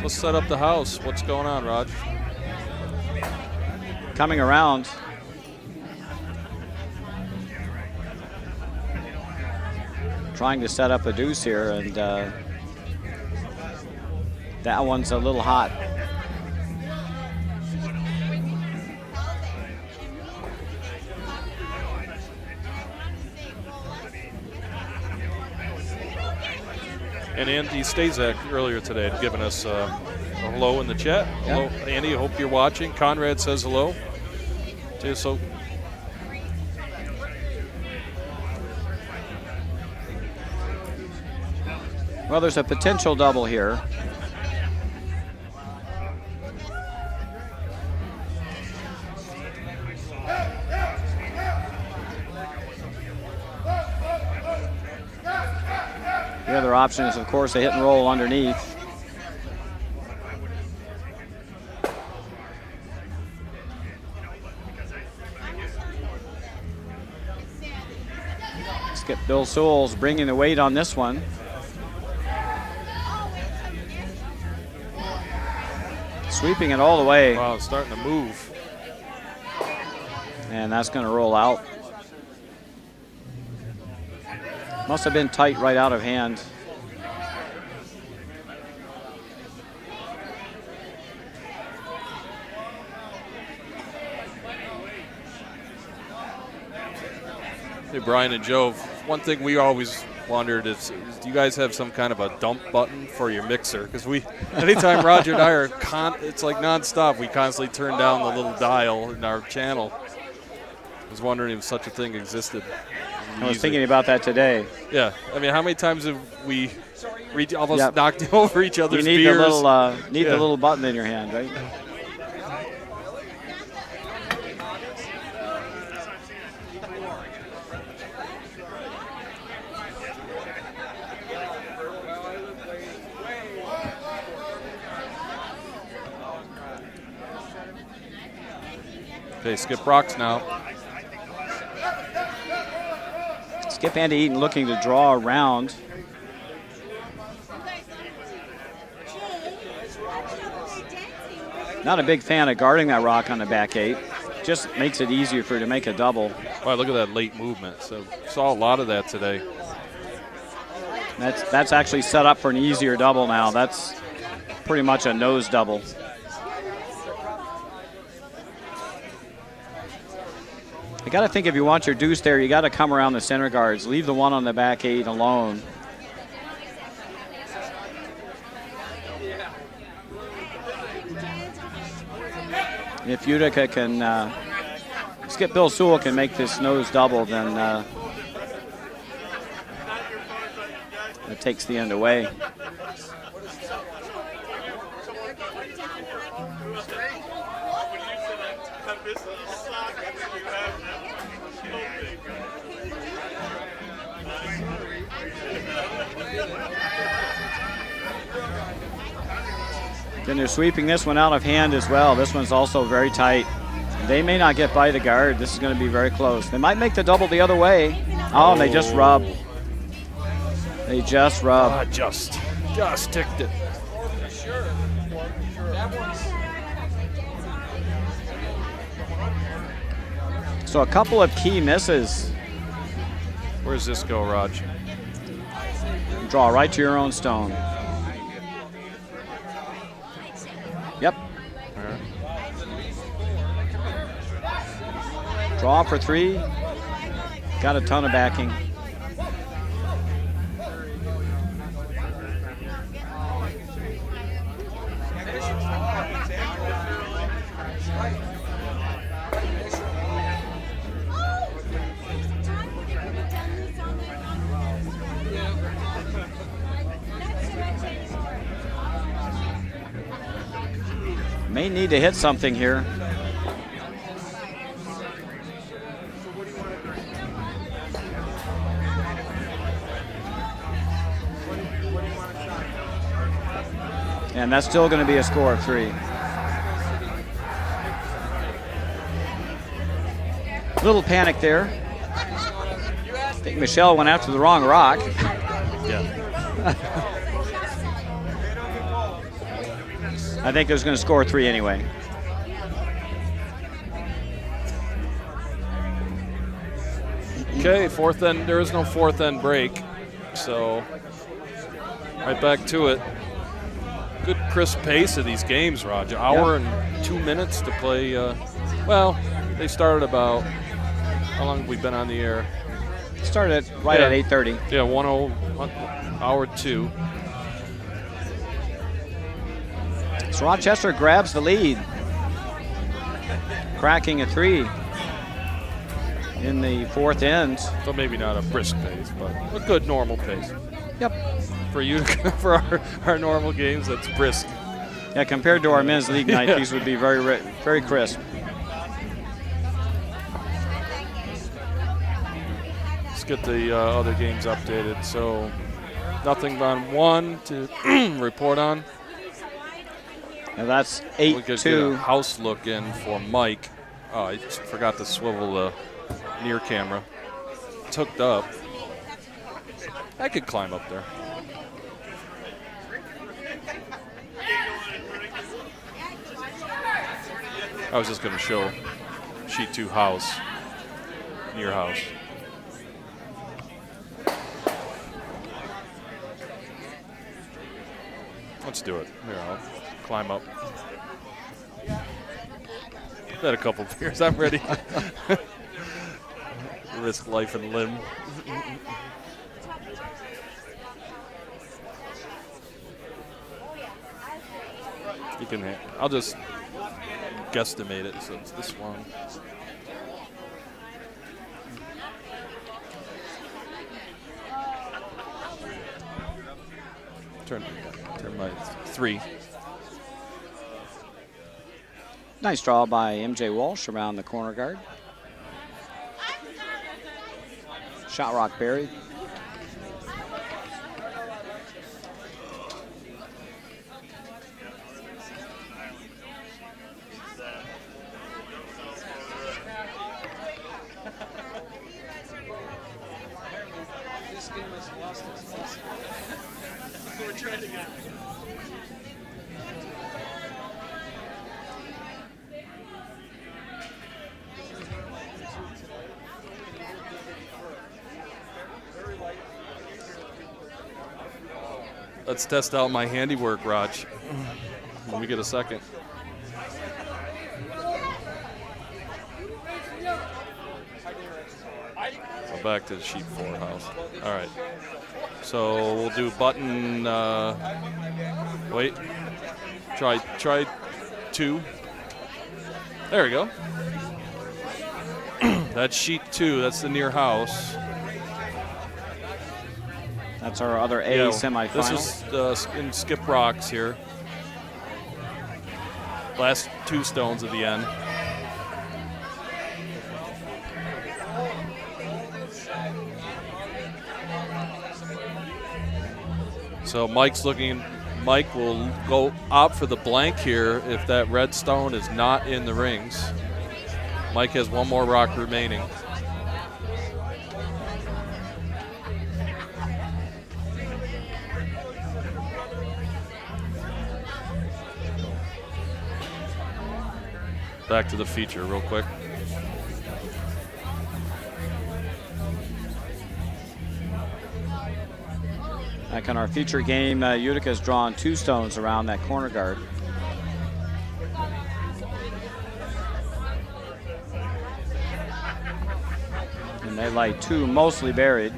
Let's set up the house. What's going on, Raj? Coming around. Trying to set up a deuce here, and that one's a little hot. And Andy Stazak earlier today had given us a hello in the chat. Hello, Andy. I hope you're watching. Conrad says hello. So well, there's a potential double here. The other option is, of course, a hit and roll underneath. Skip Bill Sewell's bringing the weight on this one. Sweeping it all the way. wow, it's starting to move. And that's going to roll out. Must have been tight right out of hand. Hey, Brian and Joe, one thing we always wondered is do you guys have some kind of a dump button for your mixer? Because anytime Roger and I are, it's like nonstop. We constantly turn down the little dial in our channel. I was wondering if such a thing existed. I was thinking about that today. Yeah, I mean, how many times have we almost knocked over each other's you need beers? The little button in your hand, right? Okay, Skip rocks now. Skip Andy Eaton looking to draw around. Not a big fan of guarding that rock on the back 8. Just makes it easier for you to make a double. Wow, look at that late movement. So saw a lot of that today. That's actually set up for an easier double now. That's pretty much a nose double. You got to think if you want your deuce there, you got to come around the center guards. Leave the one on the back 8 alone. If Utica can, Skip Bill Sewell can make this nose double, then it takes the end away. Then they're sweeping this one out of hand as well. This one's also very tight. They may not get by the guard. This is going to be very close. They might make the double the other way. Oh, and they just rub. They just rub. Just ticked it. So a couple of key misses. Where does this go, Raj? Draw right to your own stone. Yep. Draw for 3. Got a ton of backing. May need to hit something here. And that's still going to be a score of 3. Little panic there. I think Michelle went after the wrong rock. Yeah. I think it was going to score 3 anyway. Okay, fourth end. There is no fourth end break, so right back to it. Good crisp pace of these games, Roger. Hour and 2 minutes to play. Well, they started about, how long have we been on the air? Started right at 8:30. Yeah, 1 hour 2. So Rochester grabs the lead, cracking a 3 in the fourth end. So maybe not a brisk pace, but a good normal pace. Yep. For you, for our normal games, that's brisk. Yeah, compared to our men's league night, these would be very crisp. Let's get the other games updated. So nothing on 1 to report on. And that's We could get a 8-2. house look in for Mike. Oh, I just forgot to swivel the near camera. It's hooked up. I could climb up there. I was just going to show sheet 2 house, near house. Let's do it. Here, I'll climb up. Had a couple beers. I'm ready. Risk life and limb. You can. I'll just guesstimate it. So it's this one. Turn my 3. Nice draw by MJ Walsh around the corner guard. Shot rock buried. Let's test out my handiwork, Raj. Let me get a second. Go back to the sheet 4 house. All right. So we'll do button. Wait. Try 2. There we go. That's sheet 2. That's the near house. That's our other A semifinal. This is in Skip Rocks here. Last 2 stones at the end. So Mike's looking. Mike will go opt for the blank here if that red stone is not in the rings. Mike has 1 more rock remaining. Back to the feature real quick. Back on our feature game, Utica's drawn 2 stones around that corner guard. they light 2 mostly buried.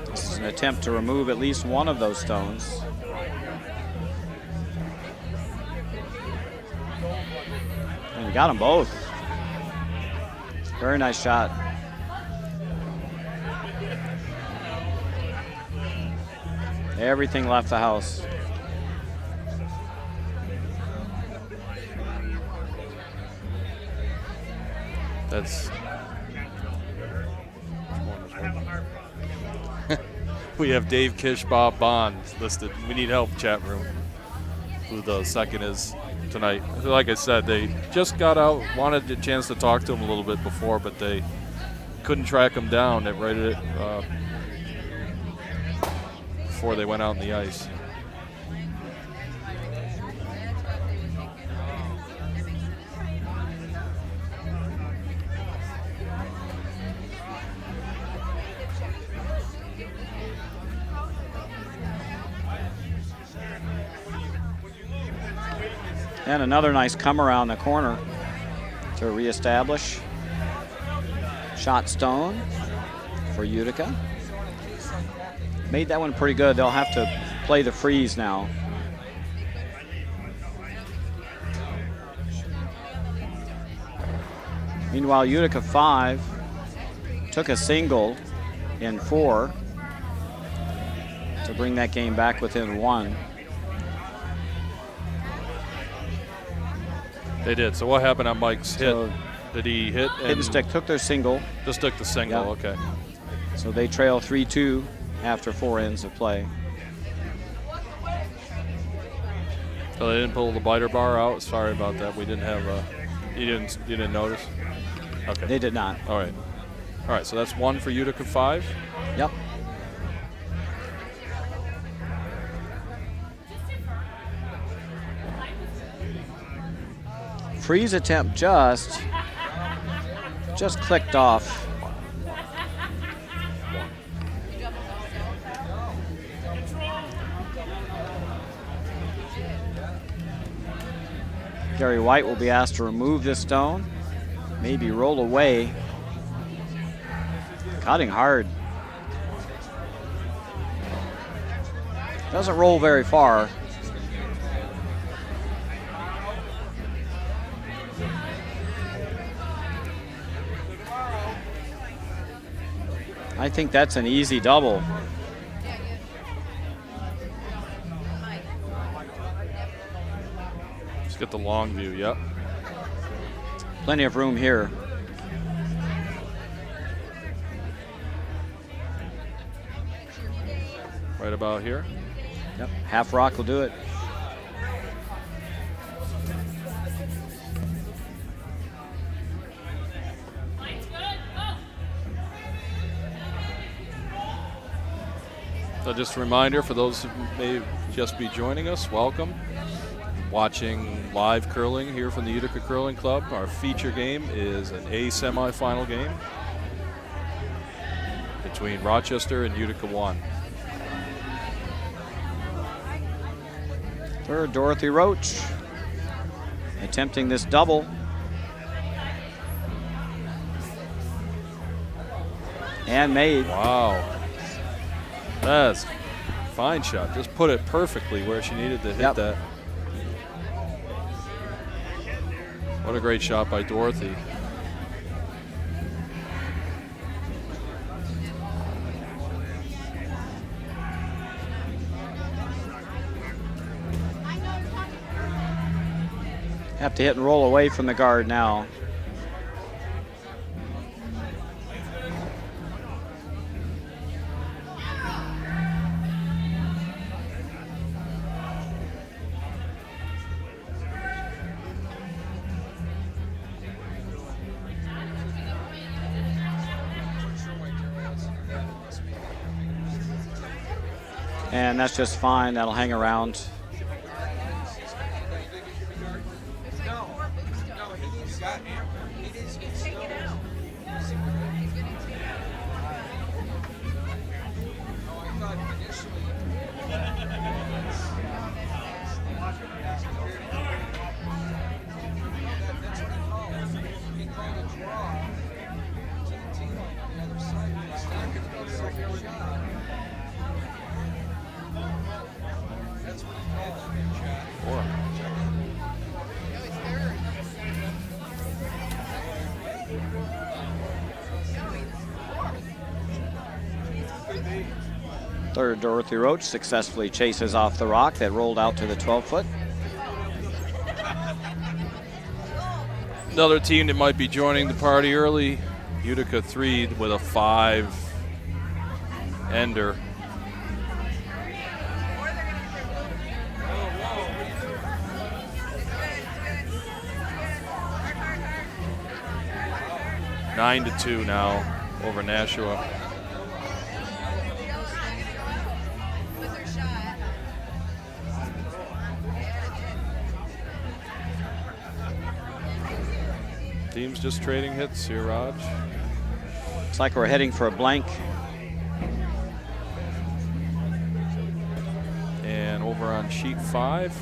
This is an attempt to remove at least one of those stones. And he got them both. Very nice shot. Everything left the house. That's. We have Dave Kish, Bob Bond listed. We need help, chat room. Who the second is tonight. Like I said, they just got out, wanted a chance to talk to him a little bit before, but they couldn't track him down before they went out on the ice. And another nice come around the corner to reestablish. Shot stone for Utica. Made that one pretty good. They'll have to play the freeze now. Meanwhile, Utica 5 took a single in 4 to bring that game back within 1. They did. So what happened on Mike's hit? So did he hit? Hit and stick, took their single. Just took the single, Yeah. okay. So they trail 3-2 after 4 ends of play. So they didn't pull the biter bar out. Sorry about that. We didn't have you didn't notice? Okay. They did not. All right. All right, so that's 1 for Utica 5. Yep. Freeze attempt just clicked off. Gary White will be asked to remove this stone, maybe roll away. Cutting hard. Doesn't roll very far. I think that's an easy double. Let's get the long view, yep. Plenty of room here. Right about here. Yep, half rock will do it. So just a reminder for those who may just be joining us, welcome. Watching live curling here from the Utica Curling Club. Our feature game is an A semifinal game between Rochester and Utica 1. Third, Dorothy Roach attempting this double. And made. Wow. That's a fine shot. Just put it perfectly where she needed to hit that. What a great shot by Dorothy. Have to hit and roll away from the guard now. And that's just fine. That'll hang around. Third, Dorothy Roach successfully chases off the rock that rolled out to the 12-foot. Another team that might be joining the party early, Utica 3 with a 5-ender. Nine to 2 now over Nashua. Teams just trading hits here, Raj. Looks like we're heading for a blank. And over on sheet 5.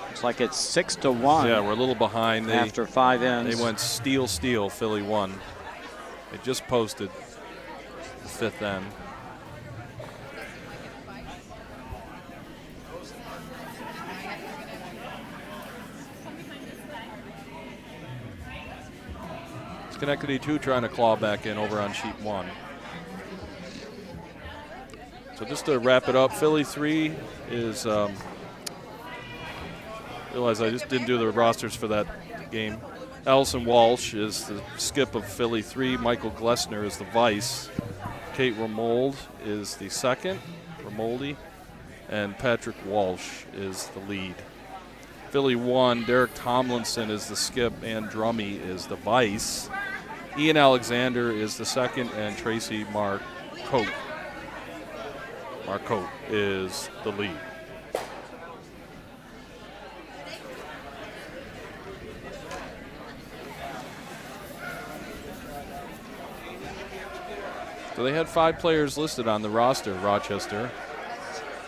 Looks like it's 6-1. Yeah, we're a little behind. After 5 ends. They went steal, Philly won. They just posted the 5th end. Schenectady 2 trying to claw back in over on sheet 1. So just to wrap it up, Philly 3 is, realize I just didn't do the rosters for that game. Allison Walsh is the skip of Philly 3. Michael Glessner is the vice. Kate Ramold is the second, Ramoldi. And Patrick Walsh is the lead. Philly 1, Derek Tomlinson is the skip, and Drummy is the vice. Ian Alexander is the second, and Tracy Marcotte is the lead. So they had 5 players listed on the roster, Rochester.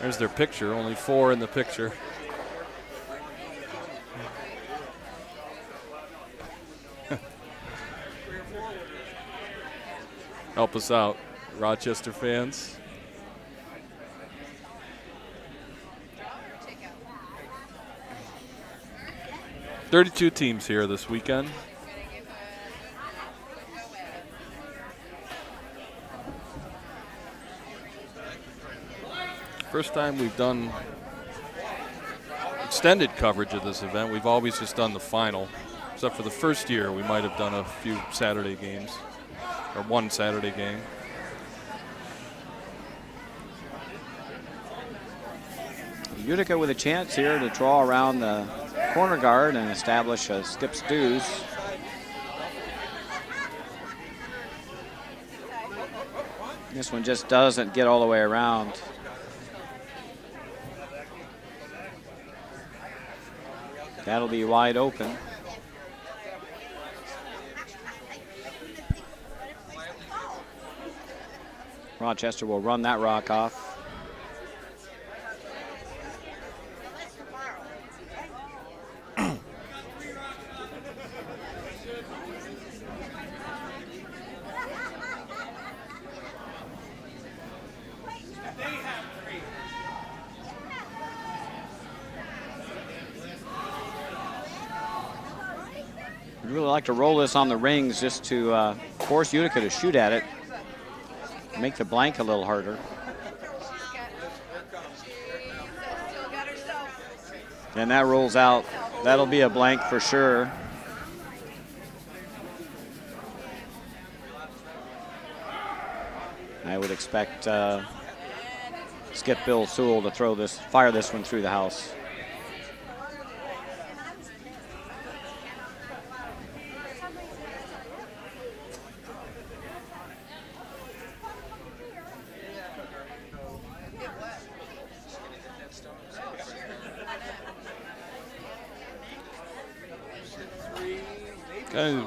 There's their picture, only 4 in the picture. Help us out, Rochester fans. "32 teams here this weekend. First time we've done extended coverage of this event. We've always just done the final, except for the first year we might have done a few Saturday games, or one Saturday game. Utica with a chance here to draw around the corner guard and establish a skip stews. This one just doesn't get all the way around. That'll be wide open. Rochester will run that rock off. I'd really like to roll this on the rings just to force Utica to shoot at it. Make the blank a little harder. And that rolls out. That'll be a blank for sure. I would expect skip Bill Sewell to fire this one through the house.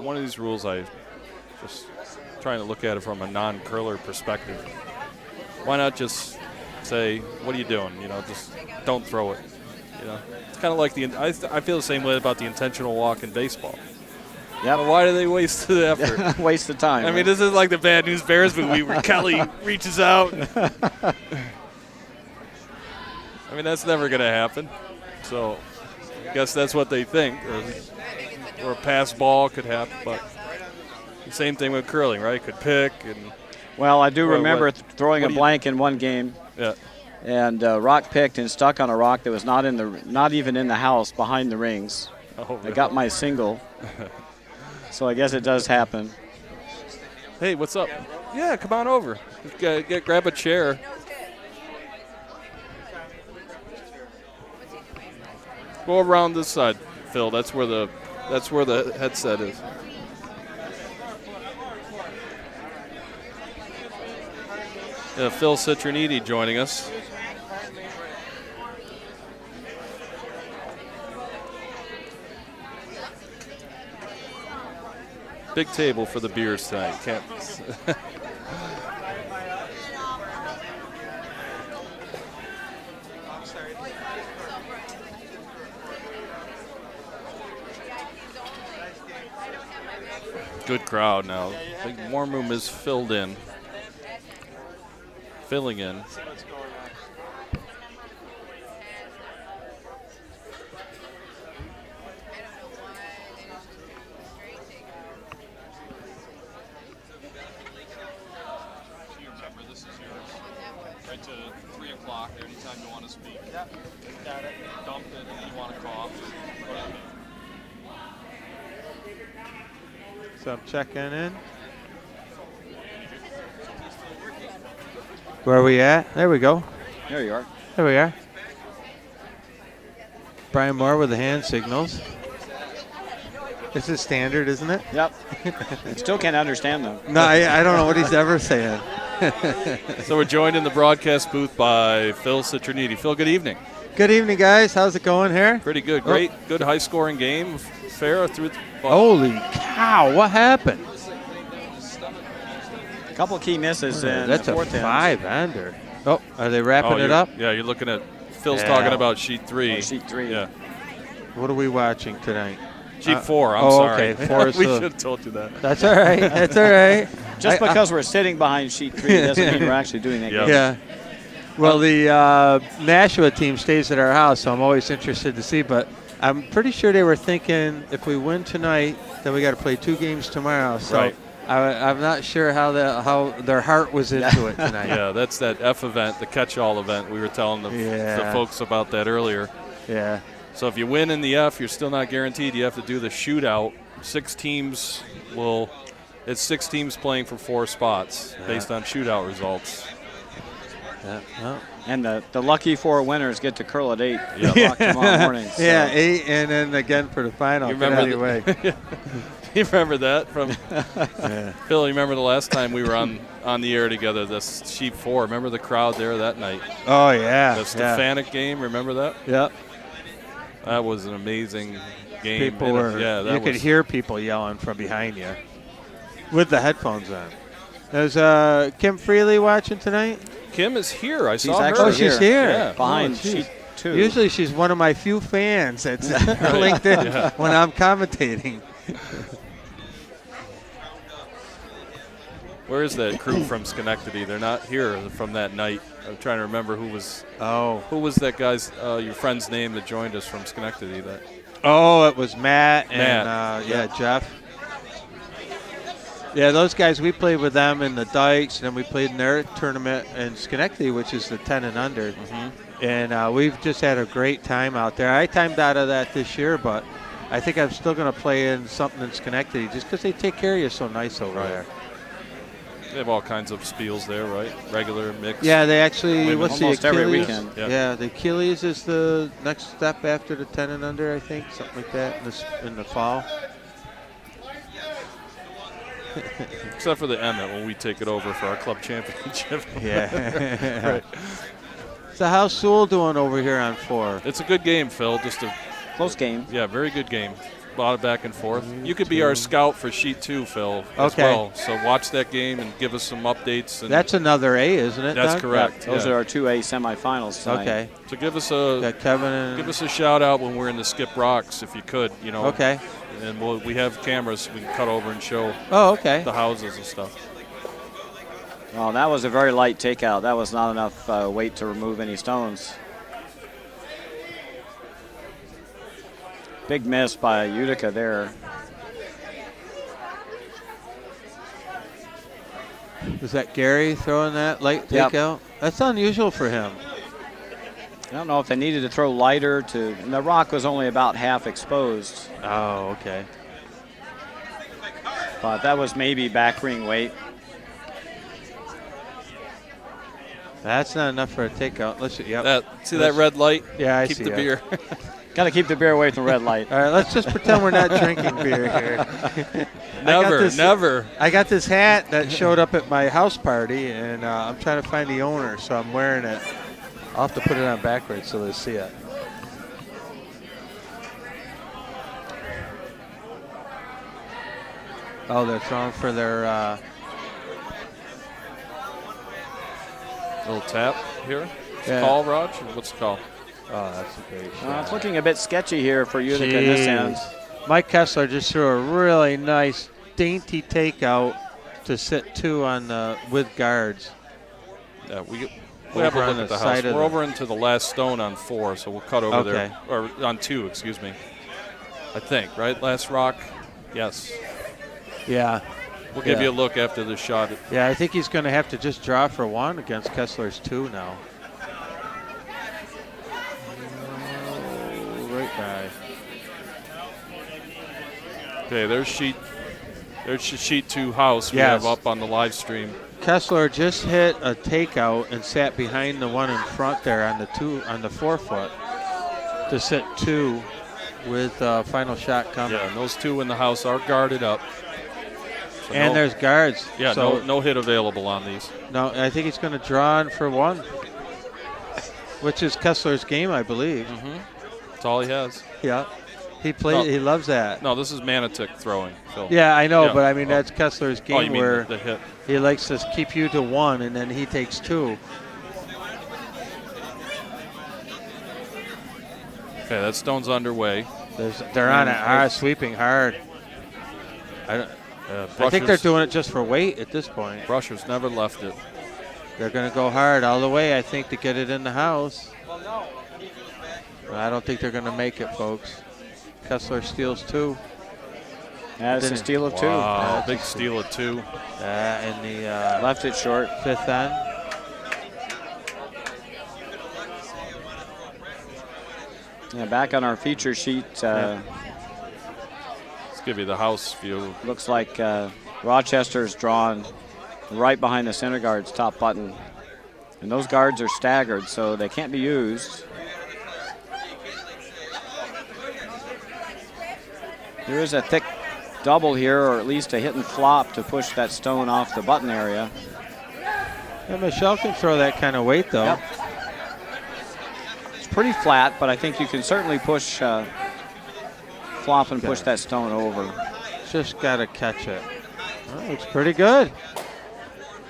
One of these rules I just trying to look at it from a non-curler perspective. Why not just say, what are you doing? Just don't throw it. It's kind of like I feel the same way about the intentional walk in baseball. Yep. Why do they waste the effort? Waste the time. I mean, this is like the Bad News Bears movie where Kelly reaches out. I mean, that's never going to happen. So I guess that's what they think. Or a pass ball could happen. But the same thing with curling, right? Could pick. Well, I do remember throwing a blank in one game. Yeah. And rock picked and stuck on a rock that was not even in the house behind the rings. Oh, really? I got my single. So I guess it does happen. Hey, what's up? Yeah, come on over. Grab a chair. Go around this side, Phil. That's where the headset is. Phil Citroniti joining us. Big table for the beers tonight. Good crowd now. Big warm room is filling in. So I'm checking in. Where are we at? There we go. There you are. There we are. Brian Moore with the hand signals. This is standard, isn't it? Yep. Still can't understand them. No, I don't know what he's ever saying. So we're joined in the broadcast booth by Phil Citroniti. Phil, good evening. Good evening, guys. How's it going here? Pretty good. Great. Good high-scoring game. Fair through. Holy cow! What happened? A couple of key misses in That's the a fourth end. 5-ender. Oh, are they wrapping it up? Yeah, you're looking at Phil's talking about sheet 3. Oh, sheet 3. Yeah. What are we watching tonight? Sheet 4. I'm sorry. Okay. 4 is we should have told you that. That's all right. That's all right. Just because we're sitting behind sheet 3 doesn't mean we're actually doing that. Yep. game. Yeah. Well, the Nashua team stays at our house, so I'm always interested to see. But I'm pretty sure they were thinking if we win tonight, then we got to play 2 games tomorrow. So Right. I'm not sure how their heart was into it tonight. Yeah, that's that F event, the catch-all event. We were telling the folks about that earlier. Yeah. So if you win in the F, you're still not guaranteed. You have to do the shootout. 6 teams it's 6 teams playing for 4 spots based on shootout results. Yeah. Well. And the lucky 4 winners get to curl at 8 o'clock tomorrow morning. So. Yeah, 8 and then again for the final. You remember You remember that from Phil? You remember the last time we were on the air together? This sheet 4. Remember the crowd there that night? Oh yeah. The Stefanik game. Remember that? Yep. That was an amazing game. People were. You could hear people yelling from behind you with the headphones on. Is Kim Freely watching tonight? Kim is here. I saw her. actually Oh, she's here. Yeah. Behind sheet 2. Usually she's one of my few fans that's linked in when I'm commentating. Where is that crew from Schenectady? They're not here from that night. I'm trying to remember who was that guy's your friend's name that joined us from Schenectady. It was Matt and Jeff. Yeah, those guys, we played with them in the Dykes, and then we played in their tournament in Schenectady, which is the 10 and under. Mm-hmm. And we've just had a great time out there. I timed out of that this year, but I think I'm still going to play in something in Schenectady just because they take care of you so nice over there. They have all kinds of spiels there, right? Regular, mixed. Yeah, they actually, what's the almost Achilles? every weekend. Yeah, the Achilles is the next step after the 10 and under, I think, something like that in the fall. Except for the Emmett when we take it over for our club championship. Yeah. Right. So how's Sewell doing over here on 4? It's a good game, Phil. Just a Close game. Yeah, very good game. a lot of back and forth. You could be our scout for sheet 2, Phil, as Okay. well. So watch that game and give us some updates. And That's another A, isn't it? that's Doug? correct. Those yeah. are our 2A semifinals tonight. Okay. So give us a Got Kevin and give us a shout out when we're in the Skip Rocks, if you could. You know. Okay. And we have cameras we can cut over and show Oh, okay. the houses and stuff. Well, that was a very light takeout. That was not enough weight to remove any stones. Big miss by Utica there. Was that Gary throwing that light Yep. takeout? That's unusual for him. I don't know if they needed to throw lighter to, and the rock was only about half exposed, Oh, okay. but that was maybe back ring weight. That's not enough for a takeout. Let's yep. See that red light? Yeah, I Keep see the it. beer. Got to keep the beer away from the red light. All right, let's just pretend we're not drinking beer here. Never. I got this hat that showed up at my house party, and I'm trying to find the owner, so I'm wearing it. I'll have to put it on backwards so they see it. Oh, they're throwing for their Little tap here. Yeah. Call, Raj? Or what's the call? oh, that's a great shot. It's looking a bit sketchy here for Utica in this end. Mike Kessler just threw a really nice, dainty takeout to sit 2 on the with guards. Yeah, we have a Over on look the at the house. side of We're the- over into the last stone on 4, so we'll cut over Okay. there. Or on 2, excuse me. I think, right? Last rock? Yes. Yeah. We'll give Yeah. you a look after the shot. Yeah, I think he's going to have to just draw for 1 against Kessler's 2 now. Oh, right by. Okay, there's sheet 2 house we Yes. have up on the live stream. Kessler just hit a takeout and sat behind the one in front there on the 4 foot to sit 2 with final shot coming. Yeah, and those 2 in the house are guarded up. So And there's guards. Yeah, so no hit available on these. no, I think he's going to draw in for 1, which is Kessler's game, I believe. That's all he has. Yeah, he plays. No. He loves that. No, this is Manitic throwing, Phil. Yeah, I know, Yeah. but I mean that's Kessler's game Oh, you mean where the hit. he likes to keep you to 1, and then he takes 2. Okay, that stone's underway. They're on it, sweeping hard. I think they're doing it just for weight at this point. Brusher's never left it. They're going to go hard all the way, I think, to get it in the house. I don't think they're going to make it, folks. Kessler steals 2. That's a steal of 2. Wow, big steal of 2. In the Left it short. 5th end. Yeah, back on our feature sheet, Let's give you the house view. looks like Rochester's drawn right behind the center guard's top button. And those guards are staggered, so they can't be used. There is a thick double here, or at least a hit and flop to push that stone off the button area. Yeah, Michelle can throw that kind of weight, though. Yep. It's pretty flat, but I think you can certainly push, flop and push that stone over. Just got to catch it. Oh, looks pretty good.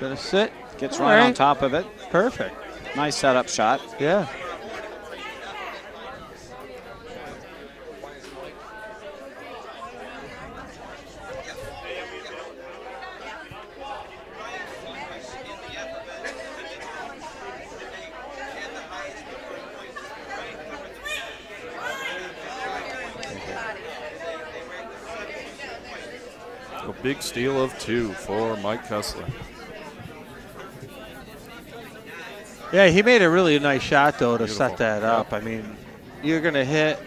Gonna sit. Gets All right on right. top of it. Perfect. Nice setup shot. Yeah. A big steal of 2 for Mike Kessler. Yeah, he made a really nice shot, though, to Beautiful. set that up. I mean, you're going to hit,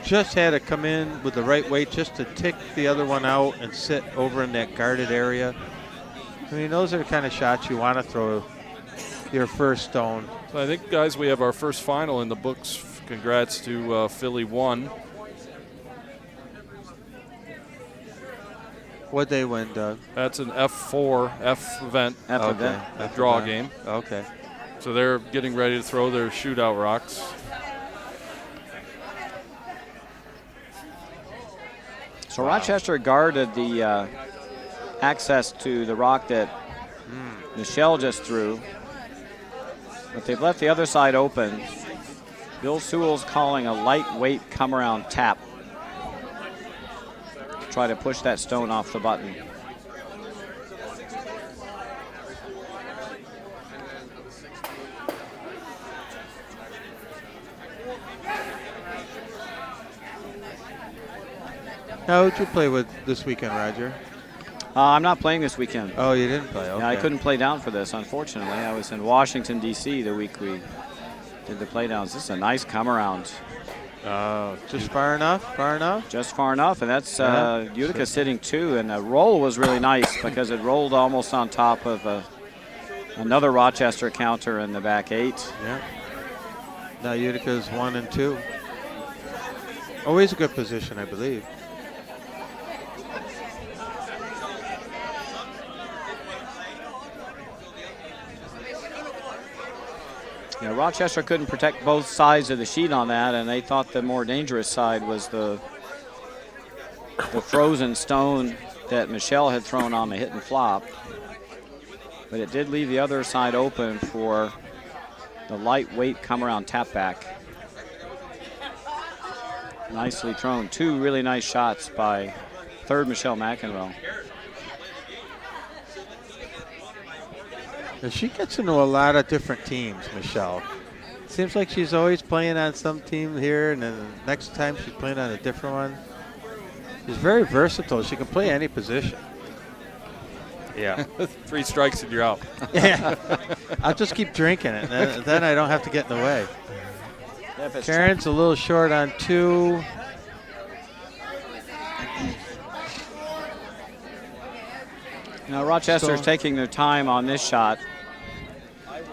just had to come in with the right weight just to tick the other one out and sit over in that guarded area. I mean, those are the kind of shots you want to throw your first stone. So I think, guys, we have our first final in the books. Congrats to Philly 1. What'd they win, Doug? That's an F4 F event, Event. a draw game. Okay. So they're getting ready to throw their shootout rocks. So Rochester guarded the access to the rock that Michelle just threw, but they've left the other side open. Bill Sewell's calling a lightweight come-around tap to try to push that stone off the button. Now, who'd you play with this weekend, Roger? I'm not playing this weekend. Oh, you didn't play? Okay. Yeah, I couldn't play down for this, unfortunately. I was in Washington, D.C. the week we did the playdowns. This is a nice come-around. Just far enough? Far enough? Just far enough, and that's Utica sitting 2, and the roll was really nice because it rolled almost on top of another Rochester counter in the back 8. Yeah. Now Utica's 1 and 2. Always a good position, I believe. Yeah, Rochester couldn't protect both sides of the sheet on that, and they thought the more dangerous side was the frozen stone that Michelle had thrown on the hit and flop. But it did leave the other side open for the lightweight come-around tap back. Nicely thrown. 2 really nice shots by third Michelle McEnroe. She gets into a lot of different teams, Michelle. Seems like she's always playing on some team here, and then the next time she's playing on a different one. She's very versatile. She can play any position. Yeah. 3 strikes and you're out. Yeah. I'll just keep drinking it. Then I don't have to get in the way. Karen's a little short on 2. Now Rochester's taking their time on this shot.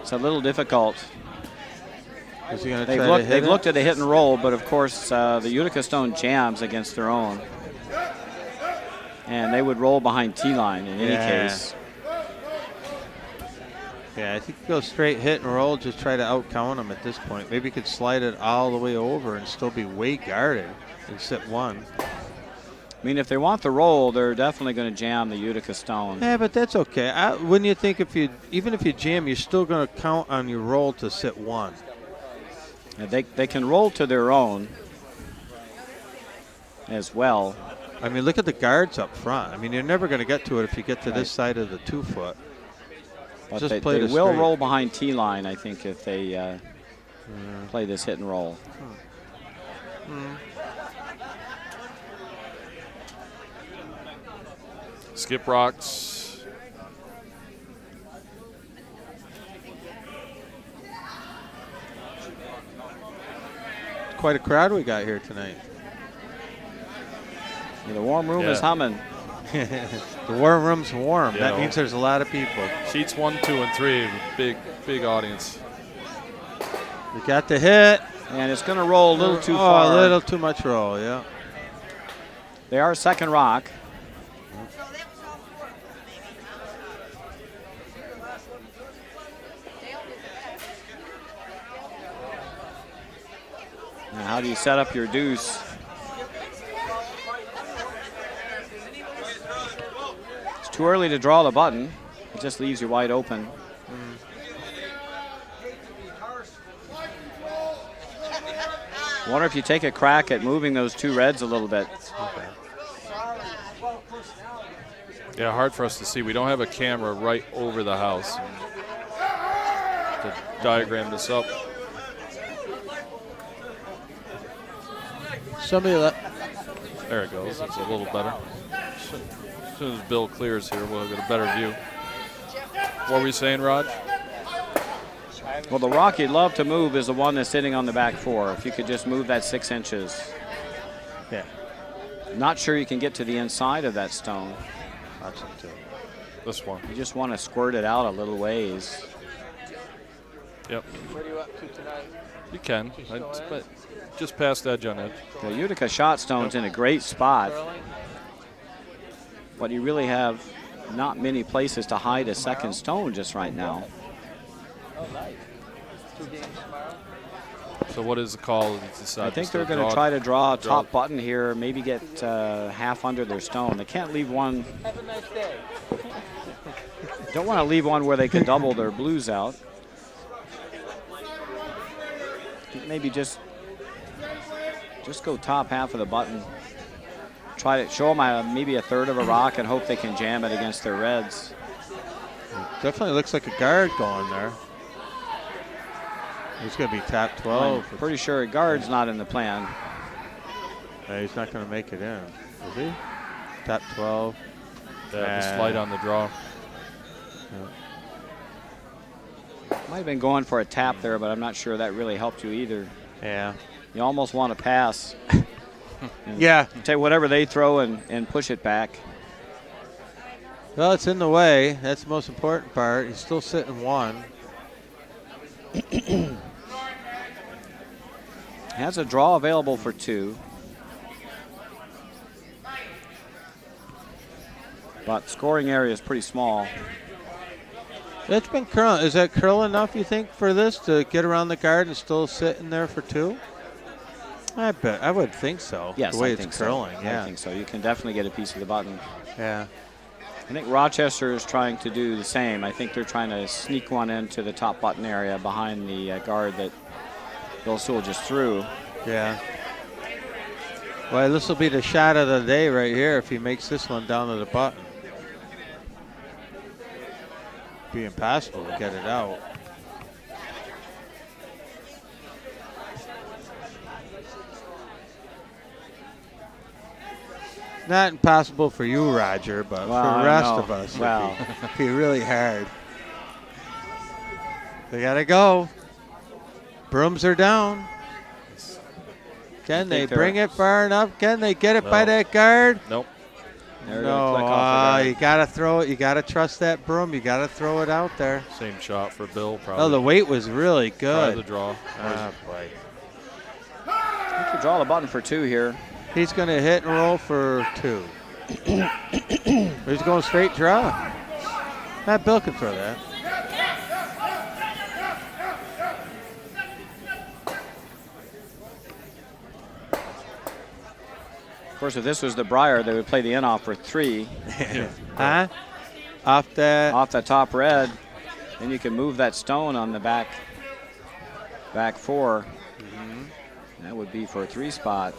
It's a little difficult. Is he gonna they've try looked, to hit they've it? looked at the hit and roll, but of course the Utica stone jams against their own. And they would roll behind T-line in any case. Yeah, I think go straight hit and roll, just try to out-count him at this point. Maybe he could slide it all the way over and still be way guarded and sit 1. I mean, if they want the roll, they're definitely going to jam the Utica stone. Yeah, but that's okay. Wouldn't you think even if you jam, you're still going to count on your roll to sit 1? Yeah, they can roll to their own as well. I mean, look at the guards up front. I mean, you're never going to get to it if you get to this side of the 2-foot. But Just they play it will straight. roll behind T-line, I think, if they play this hit and roll. Skip rocks. Quite a crowd we got here tonight. Yeah, the warm room is humming. The warm room's warm. Yeah. That means there's a lot of people. Sheets 1, 2, and 3. Big audience. We got the hit. And it's going to roll a little too Oh, far. a little too much roll, yeah. They are second rock. Now, how do you set up your deuce? It's too early to draw the button. It just leaves you wide open. I wonder if you take a crack at moving those 2 reds a little bit. Yeah, hard for us to see. We don't have a camera right over the house to diagram this up. Somebody let. There it goes. It's a little better. As soon as Bill clears here, we'll get a better view. What were you saying, Rod? Well, the rock you'd love to move is the one that's sitting on the back 4. If you could just move that 6 inches. Yeah. Not sure you can get to the inside of that stone. That's it too. This one. You just want to squirt it out a little ways. Yep. What are you up to tonight? You can. But just past edge on edge. The Utica shot stone's in a great spot, but you really have not many places to hide a second stone just right now. 2 games tomorrow. So what is the call? I think they're going to try to draw a top button here, maybe get half under their stone. They can't leave one. Have a nice day. Don't want to leave one where they could double their blues out. Maybe just go top half of the button. Try to show them maybe a third of a rock and hope they can jam it against their reds. Definitely looks like a guard going there. He's going to be top 12. I'm pretty sure a guard's not in the plan. He's not going to make it in, is he? Top 12. Yeah, just light on the draw. Might have been going for a tap there, but I'm not sure that really helped you either. Yeah. You almost want to pass. Yeah. Take whatever they throw and push it back. Well, it's in the way. That's the most important part. He's still sitting 1. Has a draw available for 2. But scoring area is pretty small. It's been curling. Is that curl enough, you think, for this to get around the guard and still sit in there for 2? I would think so. Yes, the way I it's think curling, so. yeah. I think so. You can definitely get a piece of the button. Yeah. I think Rochester is trying to do the same. I think they're trying to sneak one into the top button area behind the guard that Bill Sewell just threw. Yeah. Well, this will be the shot of the day right here if he makes this one down to the button. Be impossible to get it out. Not impossible for you, Roger, but Well, for I the rest know. of us, Well. it'd be really hard. They gotta go. Brooms are down. Can they bring it far enough? Can they get it by that guard? Nope. They're No, gonna click off the guard. you gotta throw it. You gotta trust that broom. You gotta throw it out there. Same shot for Bill, probably. Oh, the weight was really Try good. the draw. Ah, boy. You can draw the button for 2 here. He's going to hit and roll for 2. He's going straight draw. Bill can throw that. Of course, if this was the Briar, they would play the in off for 3 Huh? Off that. off the top red. Then you can move that stone on the back 4. That would be for a 3 spot.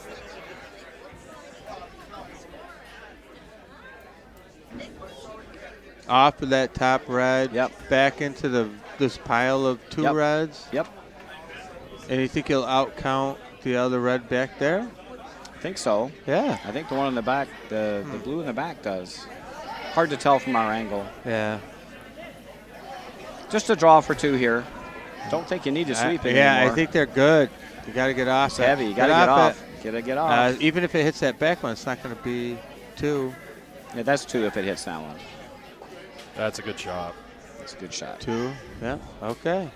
Off of that top red. Yep. Back into this pile of 2 reds. Yep. And you think he'll outcount the other red back there? I think so. Yeah. I think the one in the back, the blue in the back does. Hard to tell from our angle. Yeah. Just a draw for 2 here. Don't think you need to sweep it Yeah, anymore. I think they're good. You got to get off. It's heavy. You got to get off. Gotta get off. Even if it hits that back one, it's not going to be 2. Yeah, that's 2 if it hits that one. That's a good shot. That's a good shot. 2. Yeah. Okay.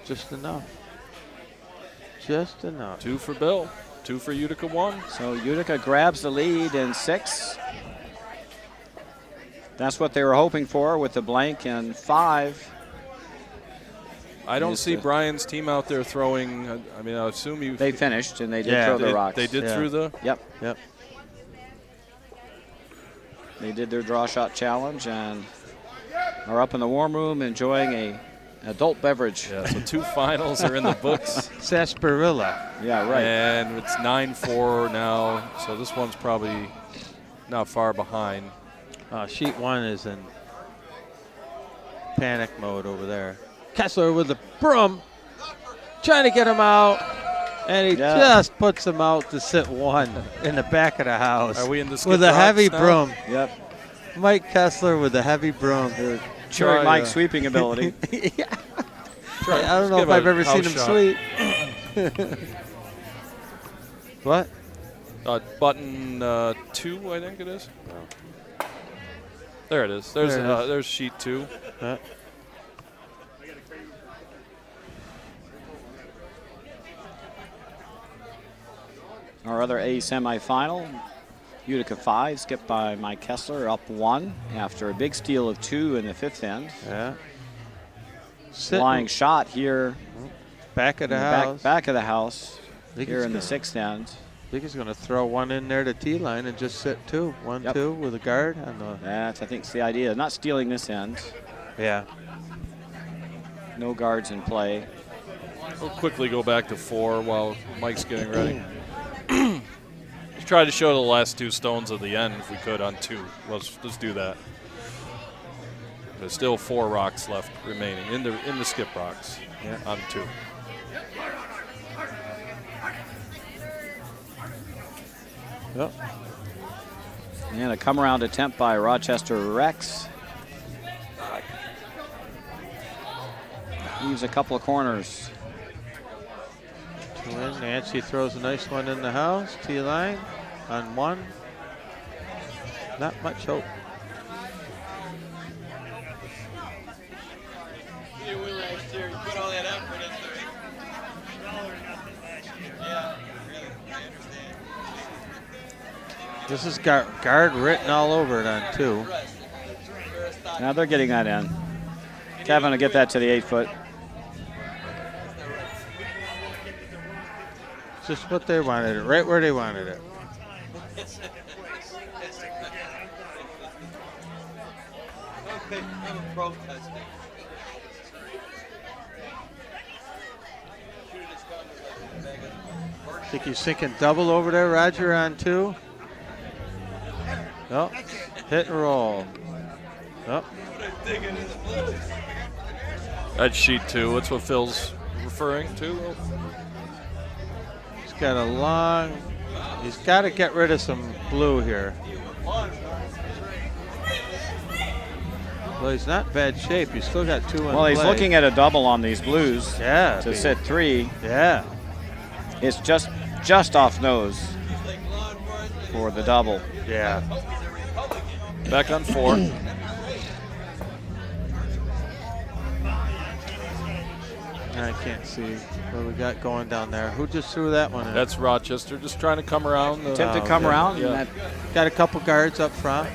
Just enough. Just enough. 2 for Bill. 2 for Utica 1. So Utica grabs the lead in 6. That's what they were hoping for with the blank and 5. I don't see Brian's team out there throwing. I mean, I assume you. They finished and they did throw the rocks. They did through the. Yep. They did their draw shot challenge and are up in the warm room enjoying a adult beverage. Yeah, so 2 finals are in the books. Sarsaparilla. Yeah, right. And it's 9-4 now, so this one's probably not far behind. Sheet 1 is in panic mode over there. Kessler with the broom, trying to get him out, and he just puts him out to sit 1 in the back of the house. Are we in the with a heavy now? broom? Yep. Mike Kessler with a heavy broom. Cheering Mike's sweeping ability. Yeah. I don't know if I've ever seen him sweep. What? Button 2, I think it is. There it is. There's sheet 2. Our other A semifinal, Utica 5, skipped by Mike Kessler, up 1 after a big steal of 2 in the 5th end. Yeah. Flying shot here Back of the in house. back of the house Think here he's in the gonna- 6th end. I think he's going to throw one in there to T-line and just sit 2. 1, Yep. 2 with a guard on the. That's, I think, the idea. Not stealing this end. Yeah. No guards in play. We'll quickly go back to 4 while Mike's getting ready. Let's try to show the last 2 stones of the end if we could on 2. Let's do that. There's still 4 rocks left remaining in the skip rocks on 2. Yep. And a come around attempt by Rochester Rex. Leaves a couple of corners. 2 in. Nancy throws a nice one in the house. T-line on 1. Not much hope. This is guard written all over it on 2. Now they're getting that in. Kevin will get that to the 8-foot. Just what they wanted it, right where they wanted it. Think he's thinking double over there, Roger, on 2. Oh, hit and roll. Oh, That's sheet 2. That's what Phil's referring to. he's got a long. He's got to get rid of some blue here. Well, he's not in bad shape. He's still got 2 in Well, he's play. looking at a double on these blues Yeah, to sit 3. Yeah. It's just off nose for the double. Yeah. Back on 4. I can't see what we got going down there. Who just threw that one in? That's Rochester just trying to come around. Attempt to come around, Yeah. and that Got a couple guards up front.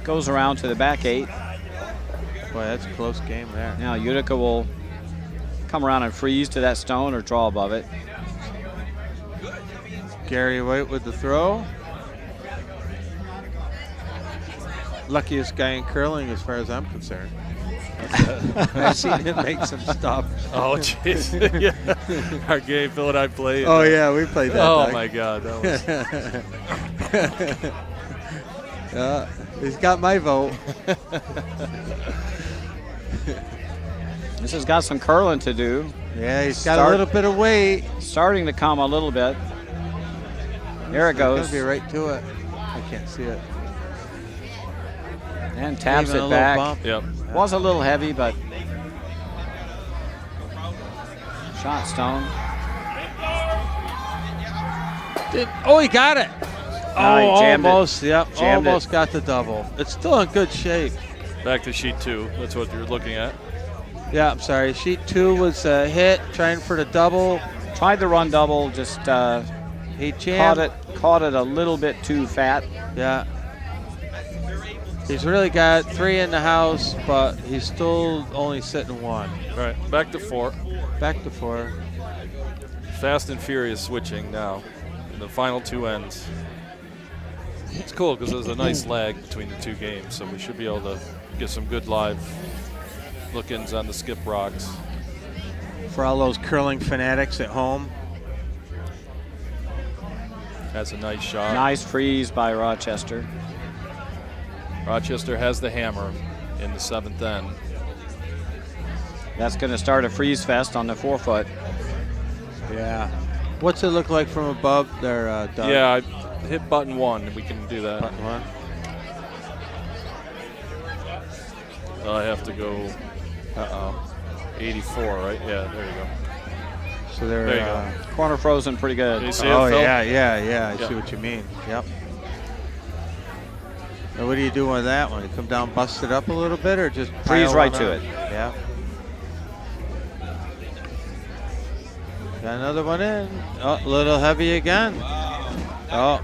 goes around to the back 8. Boy, that's a close game there. Now Utica will come around and freeze to that stone or draw above it. Gary White with the throw. Luckiest guy in curling as far as I'm concerned. I've seen him make some stuff. Oh, jeez. Yeah. Our game Phil and I played. Oh, yeah, we played that. Oh, Doug. my God. That was. He's got my vote. This has got some curling to do. Yeah, he's got a little bit of weight. Starting to come a little bit. There it It's goes. gonna be right to it. I can't see it. And taps Even a it little back. bump. Yep. Was a little heavy, but shot stone. He got it. he jammed it. Almost. Yep. Jammed it. Almost got the double. It's still in good shape. Back to sheet 2. That's what you're looking at. Yeah, I'm sorry. Sheet 2 was a hit, trying for the double. Tried the run double, just He jammed. caught it a little bit too fat. Yeah. He's really got 3 in the house, but he's still only sitting 1. All right. Back to 4. Back to 4. Fast and furious switching now in the final 2 ends. It's cool because there's a nice lag between the 2 games, so we should be able to get some good live look-ins on the skip rocks. For all those curling fanatics at home. That's a nice shot. Nice freeze by Rochester. Rochester has the hammer in the 7th end. That's going to start a freeze fest on the 4-foot. Yeah. What's it look like from above there, Doug? Yeah, I hit button 1 and we can do that. Button 1. I have to go 84, right? Yeah, there you go. So they're There you go. Corner frozen pretty good. You see Oh, it, Phil? yeah. I Yeah. see what you mean. Yep. Now, what do you do with that one? You come down, bust it up a little bit, or just Freeze pile right one to on? it. Yeah. Got another one in. Oh, a little heavy again. Oh,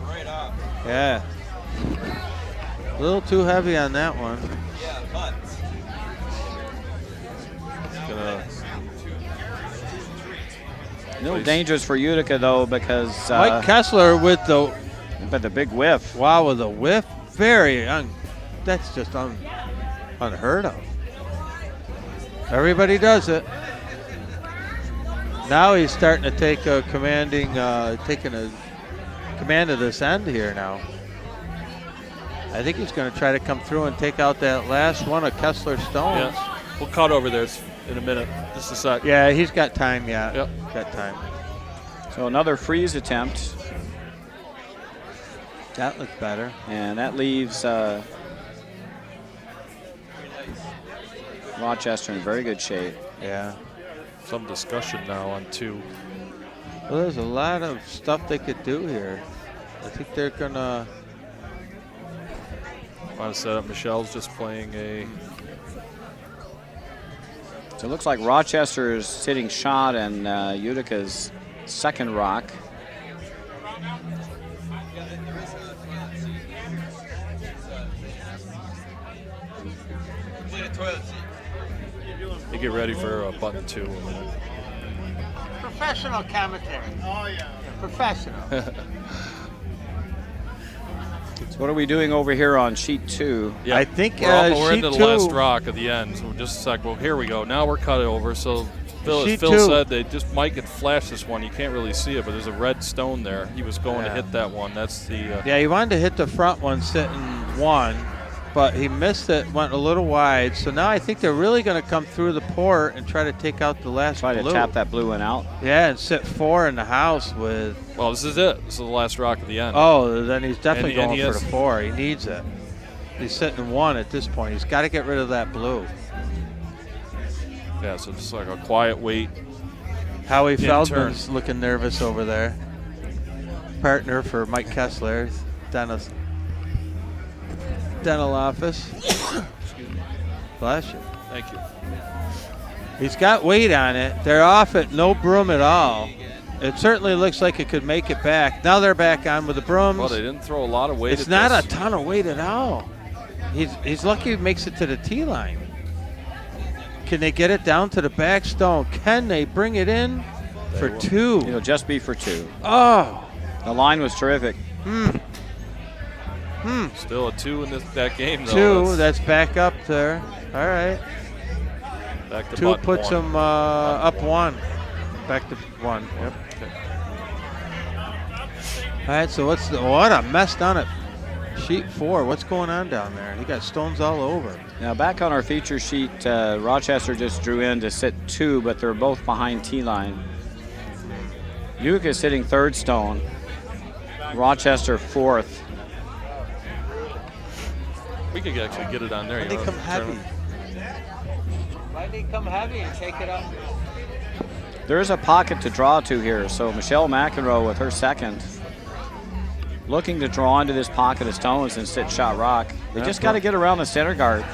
yeah. A little too heavy on that one. A little dangerous for Utica, though, because Mike Kessler with the but the big whiff. wow, with a whiff, that's just unheard of. Everybody does it. Now he's starting to take taking a command of this end here now. I think he's going to try to come through and take out that last one of Kessler Stones. Yeah. We'll cut over there in a minute. Just a sec. Yeah, he's got time. Yeah, Yep. got time. So another freeze attempt, That looks better. and that leaves Rochester in very good shape. Yeah. Some discussion now on 2. Well, there's a lot of stuff they could do here. I think they're gonna. Want to set up. Michelle's just playing a. So it looks like Rochester is sitting shot and Utica's second rock. They get ready for button 2 in a minute. Professional commentary. Oh yeah. Professional. So what are we doing over here on sheet 2? Yeah, I think we're sheet into the 2 last rock of the end. So just a sec. Well, here we go. Now we're cut over. So Phil, as Sheet Phil 2. said, they just Mike had flashed this one. You can't really see it, but there's a red stone there. He was going to hit that one. That's the. Yeah, he wanted to hit the front one sitting 1, but he missed it, went a little wide. So now I think they're really going to come through the port and try to take out the last Try blue. to tap that blue one out. Yeah, and sit 4 in the house with. Well, this is it. This is the last rock of the end. Oh, then he's definitely And going he for has- the 4. He needs it. He's sitting 1 at this point. He's got to get rid of that blue. Yeah, so just like a quiet wait. Howie turn. Feldman's looking nervous over there. Partner for Mike Kessler, dental office. Bless you. Thank you. He's got weight on it. They're off it, no broom at all. It certainly looks like it could make it back. Now they're back on with the brooms. Well, they didn't throw a lot of weight It's at not this. a ton of weight at all. He's lucky he makes it to the tee line. Can they get it down to the back stone? Can they bring it in for will. 2? It'll just be for 2. Oh. The line was terrific. Still a 2 in that game, though. 2. That's back up there. All right. Back to 2 button puts 1. him up 1. Back to 1. Yep. All right. So what a mess down at sheet 4. What's going on down there? He got stones all over. Now back on our feature sheet, Rochester just drew in to sit 2, but they're both behind tee line. Utica sitting 3rd stone. Rochester 4th. We could actually get it on there. Why You did he know, come heavy? turn- Why did he come heavy and take it up? There is a pocket to draw to here, so Michelle McEnroe with her second. Looking to draw into this pocket of stones and sit shot rock. They just got to get around the center guard.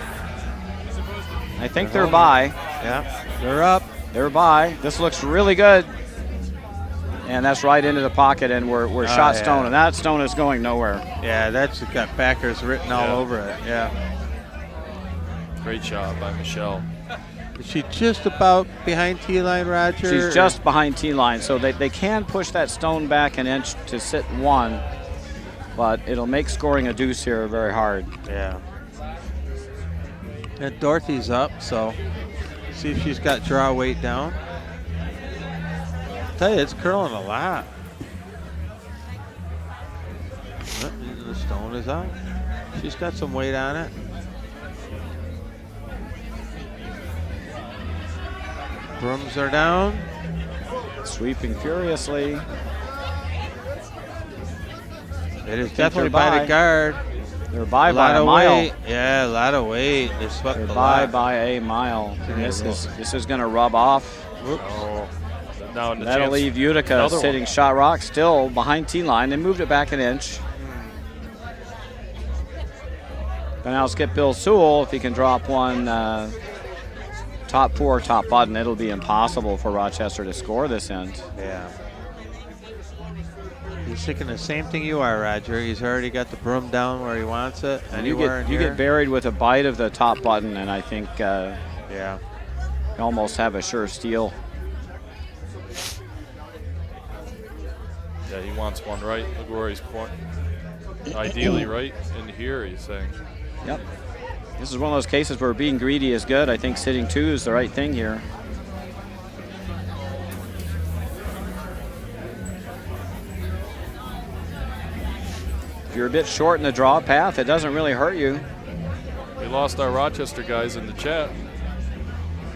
I think they're by. Yeah. They're up. They're by. This looks really good. And that's right into the pocket, and we're shot yeah. stone, and that stone is going nowhere. Yeah, that's got backers written all over it. Yeah. Great job by Michelle. Is she just about behind tee line, Roger? She's just behind tee line, so they can push that stone back an inch to sit 1, but it'll make scoring a deuce here very hard. Yeah. And Dorothy's up, so see if she's got draw weight down. Tell you, it's curling a lot. The stone is up. She's got some weight on it. Brooms are down. Sweeping furiously. It is think definitely they're by by. the guard. They're by A lot a of mile. weight. Yeah, a lot of weight. They swept They're a by lot. a mile. And Yeah, this is going to rub off. Oh, now in the That'll chance- leave Utica another one. sitting shot rock still behind tee line. They moved it back an inch. But now skip Bill Sewell, if he can drop one top 4, top button, it'll be impossible for Rochester to score this end. Yeah. He's thinking the same thing you are, Roger. He's already got the broom down where he wants it. And you Anywhere in get here. buried with a bite of the top button, and I think Yeah. you almost have a sure steal. Yeah, he wants one right. Look where he's pointing. Ideally right in here, he's saying. Yep. This is one of those cases where being greedy is good. I think sitting 2 is the right thing here. If you're a bit short in the draw path, it doesn't really hurt you. We lost our Rochester guys in the chat.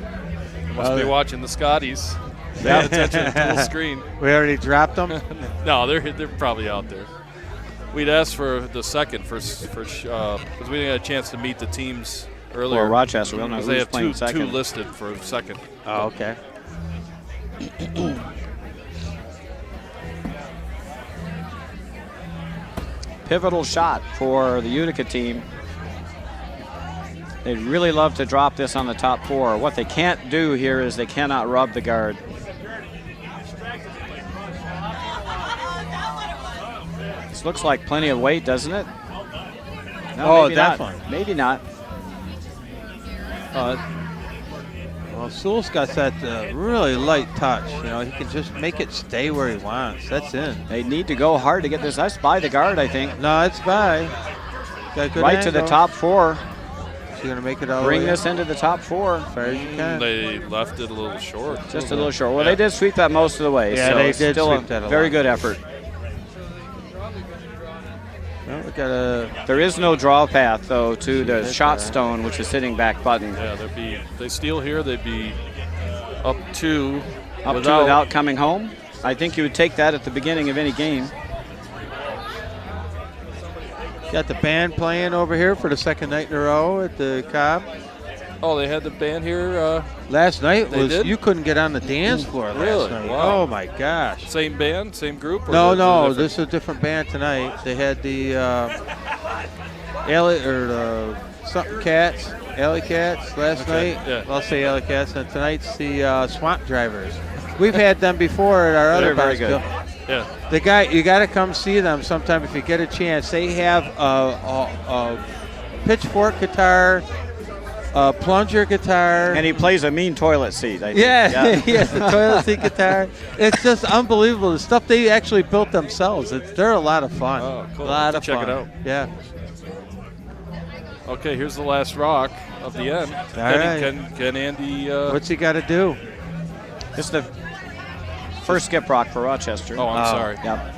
They must be watching the Scotties. Pay attention to the screen. We already dropped them. No, they're probably out there. We'd asked for the second because we didn't get a chance to meet the teams earlier. Or Rochester, we don't know They who's have playing two second. listed for second. Oh, okay. Pivotal shot for the Utica team. They'd really love to drop this on the top 4. What they can't do here is they cannot rub the guard. This looks like plenty of weight, doesn't it? No, Oh, maybe definitely. not. Maybe not. Well, Sewell's got that really light touch. You know, he can just make it stay where he wants. That's in. They need to go hard to get this. That's by the guard, I think. No, it's by. Got good Right to the angle. top 4. So you're gonna make it all Bring the way this into the top 4. as far as you can. They left it a little short. Just a little short. Well, they did sweep that most of the way. Yeah, so they it's did still sweep that a very lot. good effort. Well, we got a. There is no draw path, though, to the Hit shot that. stone, which is sitting back button. Yeah, if they steal here, they'd be up 2. Up to without coming home. I think you would take that at the beginning of any game. Got the band playing over here for the second night in a row at the Cobb. Oh, they had the band here. Last night They was did? you couldn't get on the dance floor Really? last night. Wow. Oh my gosh. Same band, same group? Or No, the no, different- this is a different band tonight. They had the something Cats, Alley Cats last Okay, night. yeah. I'll say Alley Cats, and tonight's the Swamp Drivers. We've had them before at our other They're very good. Bonspiel. Yeah. The guy, you got to come see them sometime if you get a chance. They have a pitchfork guitar, a plunger guitar. And he plays a mean toilet seat, I think. Yeah, he has the toilet seat guitar. It's just unbelievable. The stuff they actually built themselves. They're a lot of fun. Oh, cool. A lot of Check fun. it out. Yeah. Okay, here's the last rock of the end. right. Can Andy? What's he got to do? This is the first skip rock for Rochester. Oh, I'm sorry. Yep.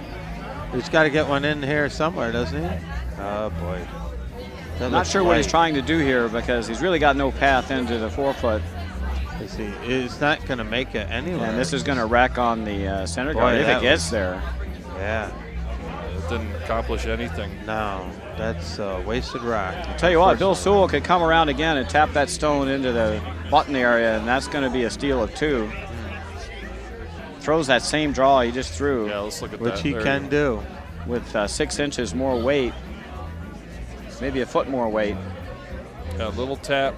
He's got to get one in here somewhere, doesn't he? Oh boy. That Not looks sure what he's light. trying to do here because he's really got no path into the 4-foot. Let's see. It's not going to make it anywhere. And this is going to wreck on the center Boy, guard if that it gets was- there. Yeah. It didn't accomplish anything. No, that's wasted rock. I'll tell you what, Bill Sewell could come around again and tap that stone into the button area, and that's going to be a steal of 2. Throws that same draw he just threw Yeah, let's look at Which that. he There can you do. with 6 inches more weight, maybe a foot more weight. go. Yeah, a little tap.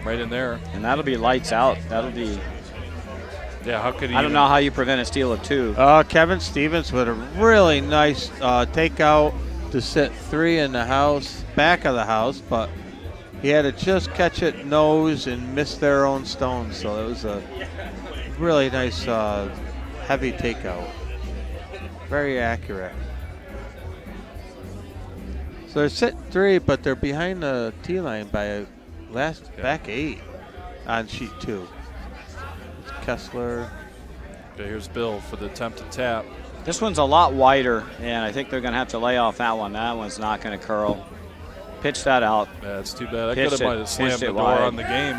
Right in there. And that'll be lights out. That'll be, Yeah, how could he? I don't know how you prevent a steal of 2. Kevin Stevens with a really nice takeout to set 3 in the house, back of the house, but he had to just catch it nose and miss their own stones. So it was a really nice heavy takeout. Very accurate. So they're sitting 3, but they're behind the tee line by a back 8 on sheet 2. It's Kessler. Okay, here's Bill for the attempt to tap. This one's a lot wider, and I think they're going to have to lay off that one. That one's not going to curl. Pitch that out. Yeah, it's too bad. I Pitched could have it- might have slammed pitched the it door wide. on the game.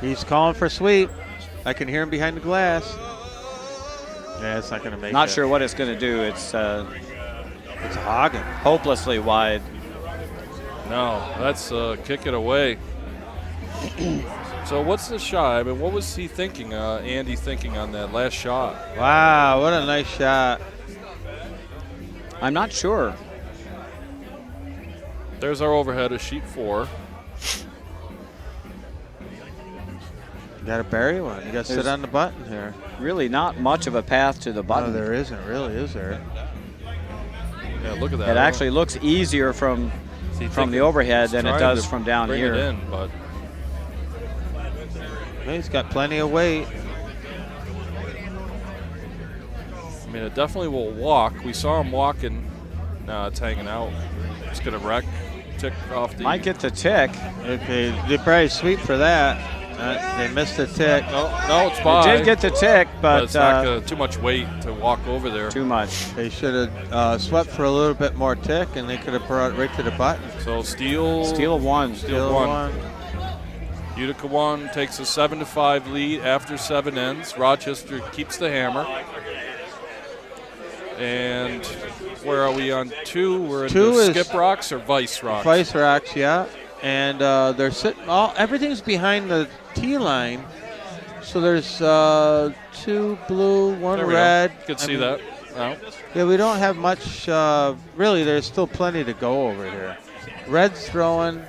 He's calling for sweep. I can hear him behind the glass. Yeah, it's not going to make Not it. sure what it's going to do. It's It's hogging. hopelessly wide. No, that's kick it away. So what's the shot? I mean, what was he thinking, Andy thinking on that last shot? Wow, what a nice shot. I'm not sure. There's our overhead of sheet 4. You got to bury one. You got to sit There's- on the button here. Really not much of a path to the No, button. there isn't really, is there? Yeah, look at that. It actually looks easier from the overhead than it does from down bring here. It in, but He's got plenty of weight. mean, it definitely will walk. We saw him walking. Now it's hanging out. It's going to wreck. Tick off the. Might get the tick. Okay, they probably sweep for that. They missed the tick. No, it's by. It did get the tick, but it's not too much weight to walk over there. too much. They should have swept for a little bit more tick, and they could have brought it right to the button. So Steele one. Steele won. Utica 1 takes a 7-5 lead after 7 ends. Rochester keeps the hammer. And where are we on 2? We're in the skip rocks or vice rocks? Vice rocks, yeah. And they're sitting. Everything's behind the tee line. So there's 2 blue, 1 red. You can see that. No. Yeah, we don't have much. Really, there's still plenty to go over here. Red's throwing.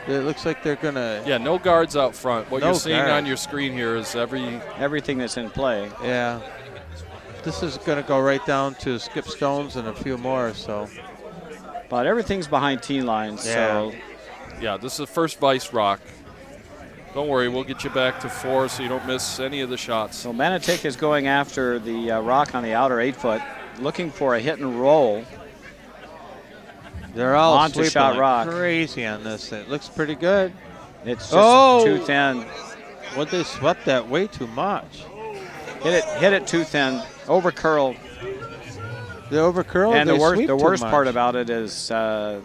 It looks like they're gonna. Yeah, no guards out front. What you're seeing guards on your screen here is everything that's in play. Yeah. This is gonna go right down to skip stones and a few more. So. But everything's behind tee lines. Yeah. So. Yeah, this is the first vice rock. Don't worry, we'll get you back to 4 so you don't miss any of the shots. So Manitic is going after the rock on the outer 8-foot, looking for a hit and roll. They're all onto sweeping shot like rock. Crazy on this. It looks pretty good. It's just too thin. What, they swept that way too much. Hit it too thin. Over curl. They over curled. And they the worst much. part about it is the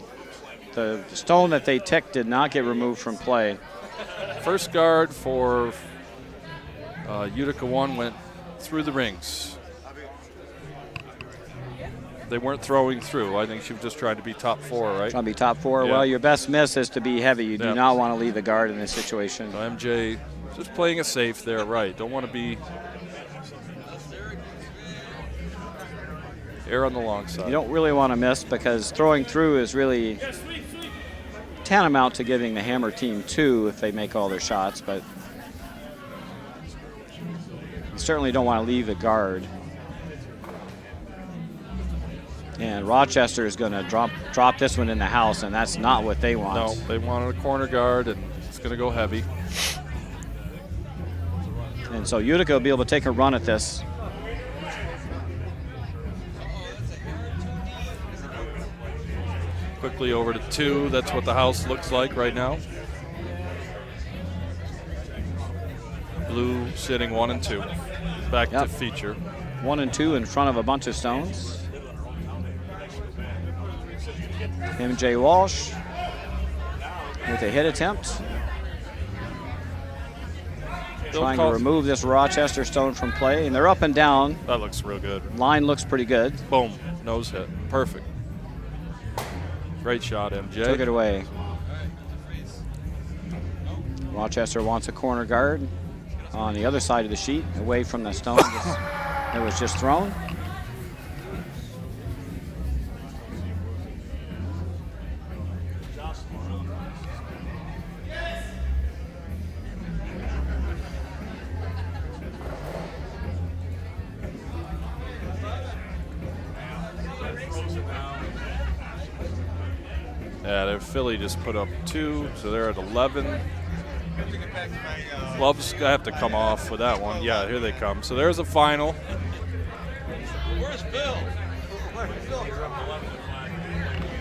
stone that they ticked did not get removed from play. First guard for Utica 1 went through the rings. They weren't throwing through. I think she was just trying to be top 4, right? Trying to be top 4. Yeah. Well, your best miss is to be heavy. You do not want to leave the guard in this situation. So MJ just playing it safe there, right? Don't want to be air on the long side. You don't really want to miss because throwing through is really tantamount to giving the hammer team 2 if they make all their shots, but you certainly don't want to leave the guard. And Rochester is going to drop this one in the house, and that's not what they want. No, they wanted a corner guard, and it's going to go heavy. And so Utica will be able to take a run at this. Quickly over to 2. That's what the house looks like right now. Blue sitting 1 and 2. Back to feature. 1 and 2 in front of a bunch of stones. MJ Walsh with a hit attempt. Trying to remove this Rochester stone from play, and they're up and down. That looks real good. Line looks pretty good. Boom, nose hit, perfect. Great shot, MJ. Took it away. Rochester wants a corner guard on the other side of the sheet, away from the stone that was just thrown. Yeah, Philly just put up 2, so they're at 11. Gloves have to come off with that one. Yeah, here they come. So there's a final. Where's Bill?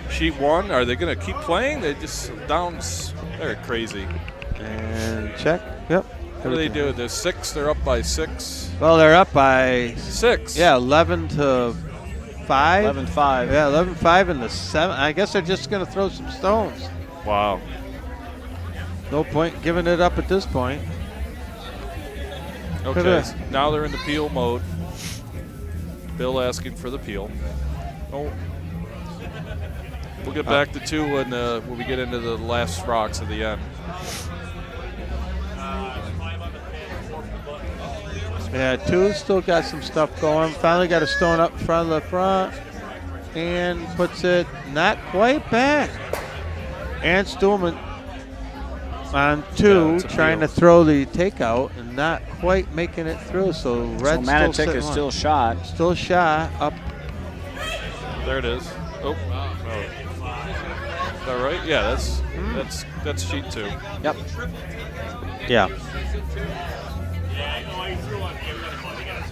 Sheet 1, are they going to keep playing? They just they're crazy. And check. Yep. What do they do? There's 6. They're up by 6. Well, they're up by 6. Yeah, 11-5. 11-5. Yeah, 11-5 in the 7. I guess they're just going to throw some stones. Wow. No point giving it up at this point. Okay, so now they're in the peel mode. Bill asking for the peel. Oh. We'll get back to 2 when we get into the last rocks at the end. Yeah, 2 still got some stuff going. Finally got a stone up in front of the front. And puts it not quite back. And Stuhlman on 2, trying to throw the takeout and not quite making it through. So Red Manitic is still shot. Still shot up. There it is. Oh. Is that right? Yeah, that's sheet 2. Yep. Yeah.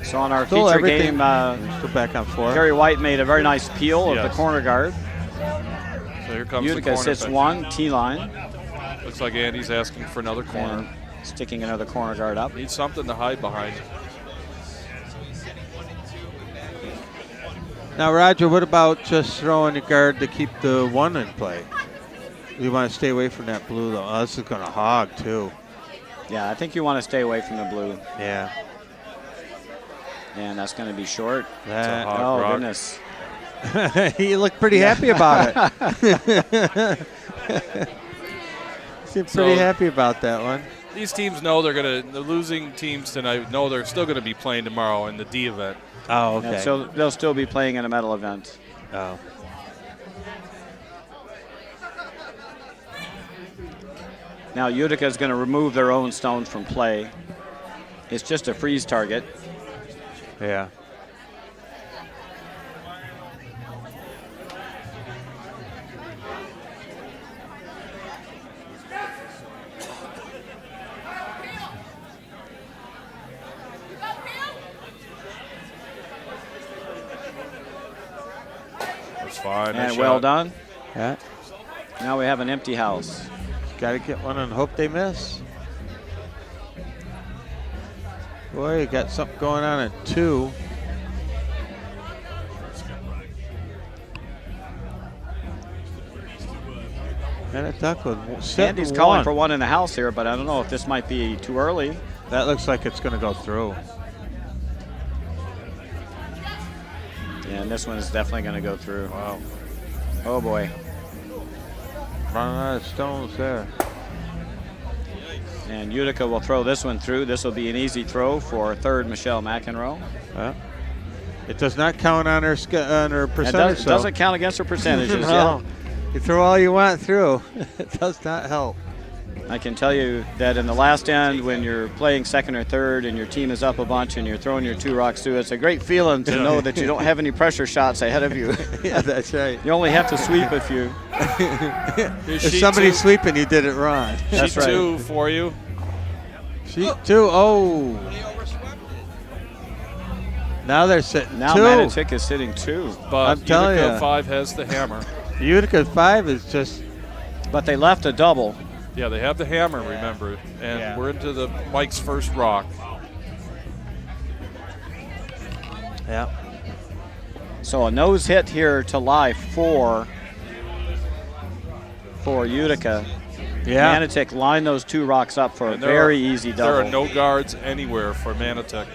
So on our Still feature everything- game, Still back on 4. Gary White made a very nice peel of the Yes. corner guard. So here comes the Utica corner sits pick. 1, T-line. Looks like Andy's asking for another corner. And sticking another corner guard up. Needs something to hide behind. Now, Roger, what about just throwing a guard to keep the 1 in play? You want to stay away from that blue, though. Oh, this is going to hog, too. Yeah, I think you want to stay away from the blue. Yeah. And that's going to be short. That, hog Oh, rock. goodness. you look pretty happy about it. Seem pretty happy about that one. These teams know the losing teams tonight know they're still going to be playing tomorrow in the D event. Oh, okay. Yeah, so they'll still be playing in a medal event. Oh. Now Utica is going to remove their own stones from play. It's just a freeze target. Yeah. That's fine. And Nice well shot. done. Yeah. Now we have an empty house. Got to get one and hope they miss. Boy, you got something going on at 2. And a duck with Andy's calling for 1 in the house here, but I don't know if this might be too early. That looks like it's going to go through. And this one is definitely going to go through. Wow. Oh boy. Running out of stones there. And Utica will throw this one through. This will be an easy throw for third Michelle McEnroe. Well, it does not count on her It percentage. doesn't count against her percentages. No. You throw all you want through. It does not help. I can tell you that in the last end, when you're playing second or third and your team is up a bunch and you're throwing your 2 rocks through, it's a great feeling to know that you don't have any pressure shots ahead of you. Yeah, that's right. You only have to sweep if you. Here's If sheet somebody's 2. sweeping, you did it wrong. That's Sheet right. 2 for you. Sheet 2. Oh. Now they're sitting Now 2. Manitic is sitting 2. But I'm telling Utica ya. 5 has the hammer. Utica 5 is just. But they left a double. Yeah, they have the hammer, remember. And Yeah. we're into the Mike's first rock. Yeah. So a nose hit here to life for Utica. Yeah. Manitic lined those 2 rocks up for a And there very are- easy There double. are no guards anywhere for Manatech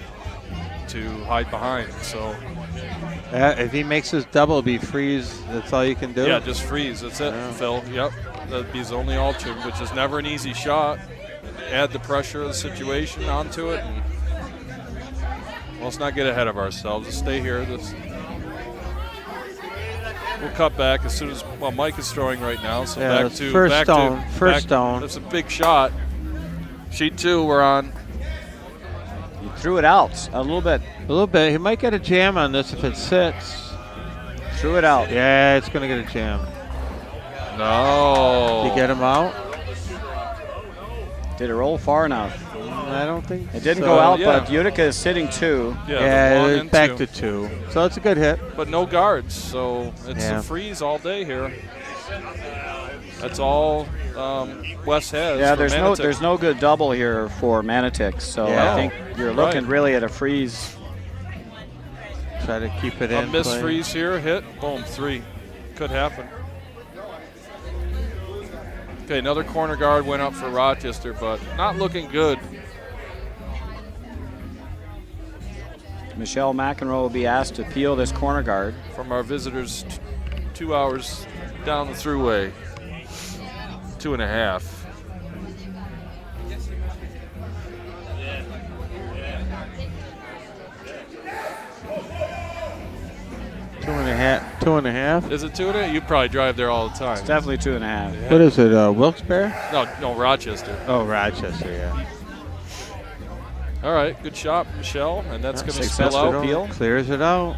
to hide behind. So, If he makes his double, be freeze. That's all you can do. yeah, just freeze. That's it, Yeah. Phil. Yep. That'd be his only option, which is never an easy shot. Add the pressure of the situation onto it. And, well, let's not get ahead of ourselves. Let's stay here. We'll cut back as soon as, well, Mike is throwing right now. So Yeah, back to first back stone, to first back- stone. That's a big shot. Sheet 2, we're on. He threw it out a little bit. A little bit. He might get a jam on this if it sits. Threw it out. Yeah, it's going to get a jam. No. You get him out? Did it roll far enough? I don't think It didn't so. go out, yeah. but Utica is sitting 2. Yeah, Yeah, the 1 it's and back 2. to 2. So it's a good hit. But no guards, so it's Yeah. a freeze all day here. That's all Wes has. Yeah, for Manitic. there's no good double here for Manitic, so Yeah. I think you're looking Right. really at a freeze. Try to keep it A in. miss play. freeze here, hit, boom, 3. Could happen. Okay, another corner guard went up for Rochester, but not looking good. Michelle McEnroe will be asked to peel this corner guard. From our visitors 2 hours down the thruway. 2.5. Two and a half. Is it 2.5? You probably drive there all the time. It's definitely 2.5. What is it, Wilkes-Barre? No, Rochester. Oh, Rochester, yeah. All right, good shot, Michelle, and that's going to Successful spill out. peel. Clears it out.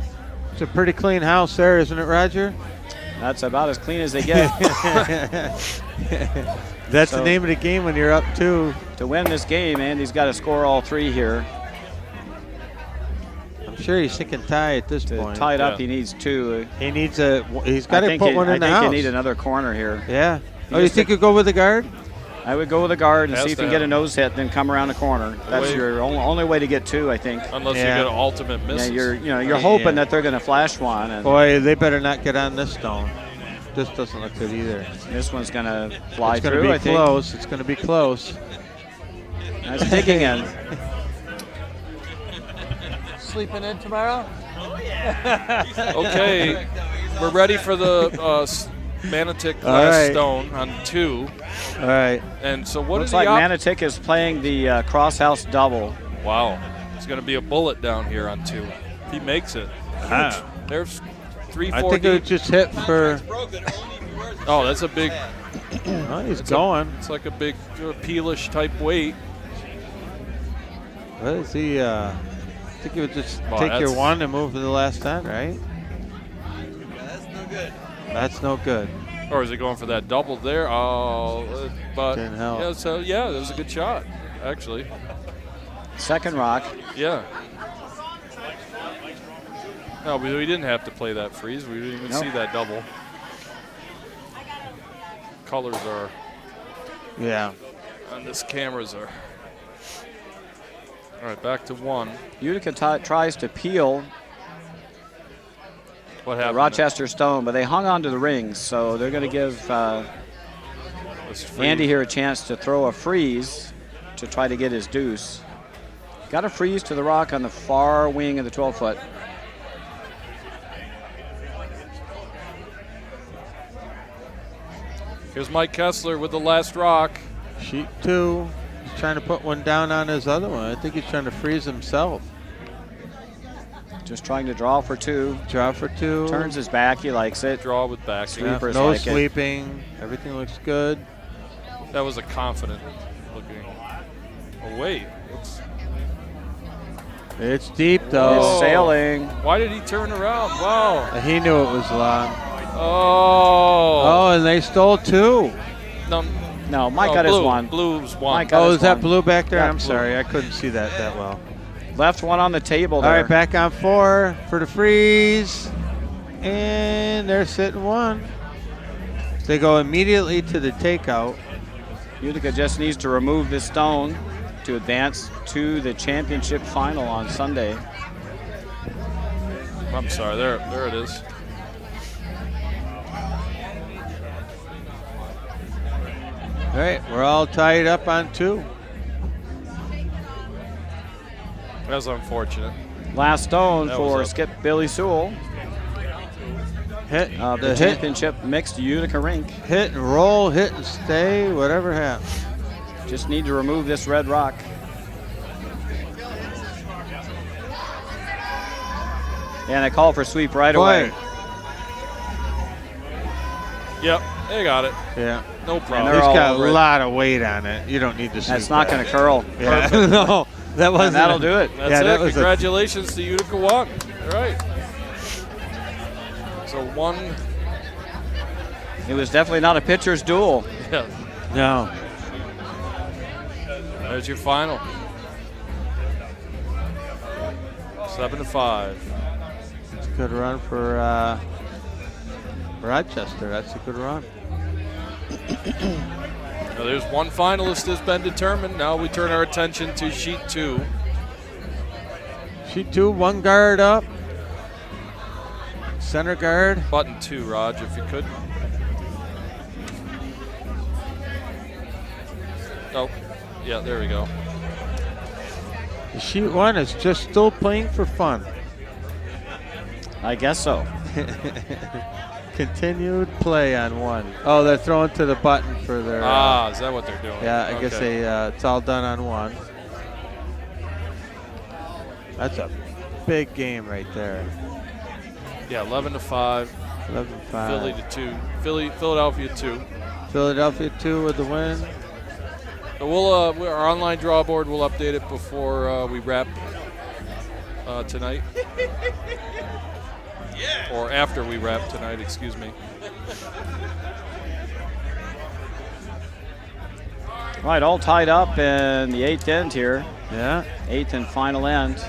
It's a pretty clean house there, isn't it, Roger? That's about as clean as they get. That's So- the name of the game when you're up 2. To win this game, Andy's got to score all 3 here. sure he's thinking tie at this To point. tie it up, Yeah. he needs 2. He needs a. He's got to put one in the I house. think you need another corner here. Yeah. You Oh, you just think you go with the guard? I would go with a guard and Has see if to you can get a have. nose hit, then come around the corner. That's Wait. your only way to get 2, I think. Unless Yeah. you get an ultimate Yeah, misses. you're hoping that they're going to flash one, and Boy, they better not get on this stone. This doesn't look good either. this one's going to fly It's going through. to I be think. close. It's going to be close. That's digging in. Sleeping in tomorrow? Okay, we're ready for the Manitic All last right. stone on 2. All right. And so what Looks is like the Manitic is playing the cross-house double. Wow, it's going to be a bullet down here on 2. If he makes it. Ah. There's 3, I 4 think it deep. would just hit for. Oh, that's a big. Oh, he's It's going. It's like a big peelish type weight. What is he? I think he would just Well, take your that's- 1 and move to the last 10, right? That's no good. Or is he going for that double there? Oh, but Didn't help. yeah. So yeah, that was a good shot, actually. Second rock. Yeah. No, we didn't have to play that freeze. We didn't even Nope. see that double. Colors are Yeah. on this cameras are. All right, back to 1. Utica tries to peel What the happened? Rochester stone, but they hung onto the rings, so they're going to give This freeze. Andy here a chance to throw a freeze to try to get his deuce. Got a freeze to the rock on the far wing of the 12-foot. Here's Mike Kessler with the last rock. Sheet 2. He's trying to put one down on his other one. I think he's trying to freeze himself. Just trying to draw for 2. Draw for 2. Turns his back. He likes it. Draw with back. Yeah, Sweepers no like it. sleeping. Everything looks good. That was a confident looking. Oh wait, It's deep It's though. sailing. why did he turn around? Wow. He knew it was long. Oh. Oh, and they stole 2. No, No, Mike no, got his blue. 1. Blue's 1. Mike got Oh, his is that one. blue back there? Yeah, I'm blue. sorry. I couldn't see that well. Left one on the table All there. right, back on 4 for the freeze. And they're sitting 1. They go immediately to the takeout. Utica just needs to remove this stone to advance to the championship final on Sunday. I'm sorry. There it is. All right, we're all tied up on 2. That's unfortunate. Last stone That for was up. Skip Billy Sewell Hit of the the hit, championship mixed Utica rink. hit and roll, hit and stay, whatever happens. Just need to remove this red rock. And I call for sweep right away. Yep, they got it. Yeah. No they're problem. It's all got over a it. lot of weight on it. You don't need to see That's not going to curl. Yeah. No, that wasn't. And that'll do it. That's Yeah, it. that was a- Congratulations to Utica 1. All right. So 1. It was definitely not a pitcher's duel. Yeah. No. There's your final. 7-5. It's a good run for Rochester. That's a good run. Now there's one finalist that's been determined. Now we turn our attention to sheet 2. Sheet 2, 1 guard up. Center guard. Button 2, Raj, if you could. Oh, yeah, there we go. Sheet 1 is just still playing for fun. I guess so. Continued play on 1. Oh, they're throwing to the button for their. Is that what they're doing? Yeah, I guess Okay. it's all done on 1. That's a big game right there. Yeah, 11-5. 11-5. Philly to 2. Philadelphia 2. Philadelphia 2 with the win. So our online draw board, we'll update it before we wrap tonight. Or after we wrap tonight, excuse me. Right, all tied up in the 8th end here. Yeah. 8th and final end.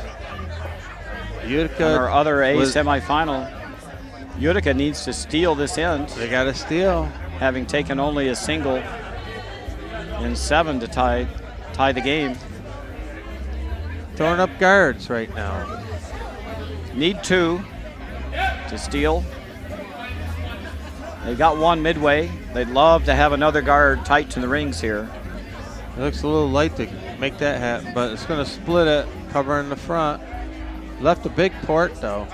Utica in our other A was- semifinal. Utica needs to steal this end, They got to steal. having taken only a single in 7 to tie the game. Throwing up guards right now. Need 2 to steal. They got 1 midway. They'd love to have another guard tight to the rings here. It looks a little light to make that happen, but it's going to split it, covering the front. Left a big port, though.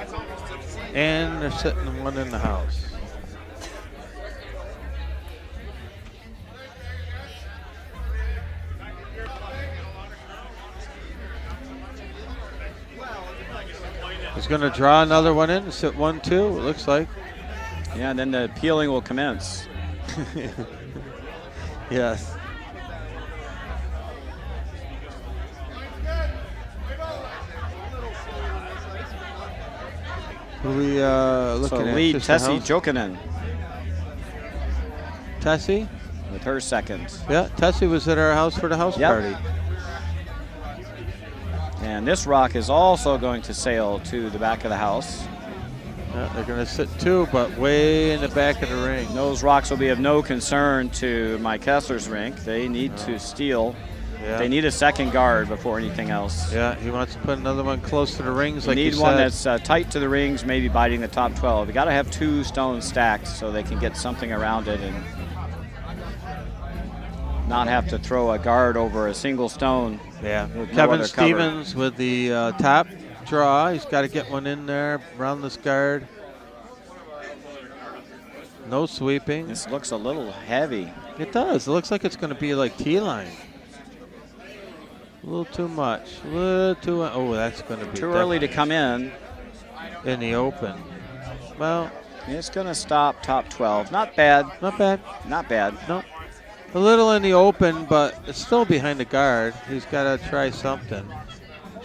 And they're sitting one in the house. He's going to draw another one in and sit 1-2, it looks like. Yeah, and then the peeling will commence. Yes. Who are we looking So at? lead Just the Tessie house? Jokinen Tessie? with her second. Yeah, Tessie was at our house for the house Yep. party. And this rock is also going to sail to the back of the house. Yeah, they're going to sit 2, but way in the back of the ring. Those rocks will be of no concern to Mike Kessler's rink. They need to steal. Yeah. They need a second guard before anything else. Yeah, he wants to put another one close to the rings, You like need you one said. that's tight to the rings, maybe biting the top 12. You got to have 2 stones stacked so they can get something around it and not have to throw a guard over a single stone. Yeah. with no Kevin other cover. Stevens with the top draw. He's got to get one in there around this guard. No sweeping. This looks a little heavy. It does. It looks like it's going to be like T-line. A little too much. A little too. Oh, that's going to be Too early to come in. in the open. Well, It's going to stop top 12. Not bad. not bad. Not bad. No. A little in the open, but it's still behind the guard. He's got to try something.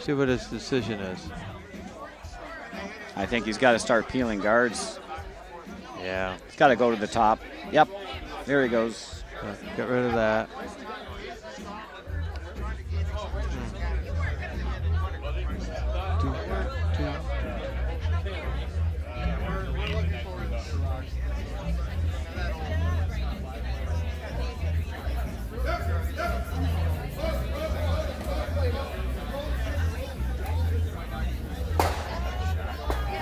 See what his decision is. I think he's got to start peeling guards. Yeah. He's got to go to the top. Yep. There he goes. Get rid of that.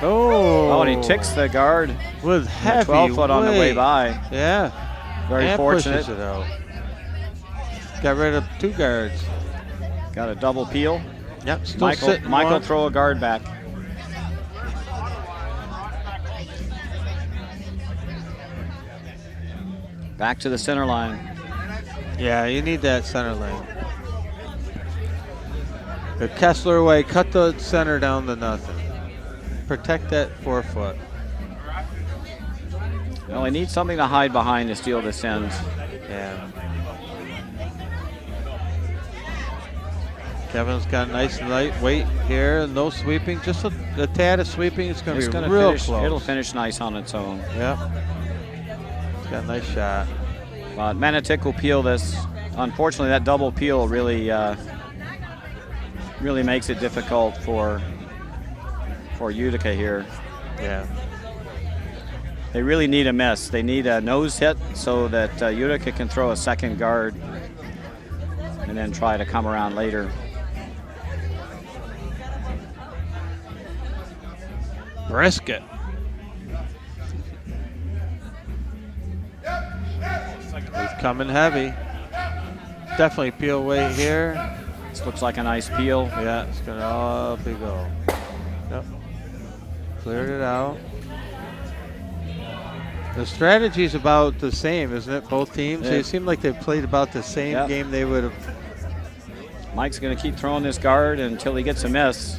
Oh, and he ticks the guard. With heavy 12 foot on the way weight. by. Yeah. Very and fortunate. pushes it out. Got rid of 2 guards. Got a double peel. Yep. Still Michael sitting Michael one. throw a guard back. Back to the center line. Yeah, you need that center lane. The Kessler way, cut the center down to nothing. Protect that 4 foot. Well, he needs something to hide behind to steal this end. Yeah. Kevin's got a nice light weight here. No sweeping, just a tad of sweeping. It's going It's to be gonna real finish, close. It'll finish nice on its own. Yep. It's got a nice shot. But Manitic will peel this. Unfortunately, that double peel really makes it difficult for Utica here. Yeah. They really need a miss. They need a nose hit so that Utica can throw a second guard and then try to come around later. Brisket. He's coming heavy. Definitely peel weight here. This looks like a nice peel. Yeah, it's gonna all be go. Yep. Cleared it out. The strategy's about the same, isn't it? Both teams. Yeah. They seem like they played about the same Yep. game they would have. Mike's going to keep throwing this guard until he gets a miss.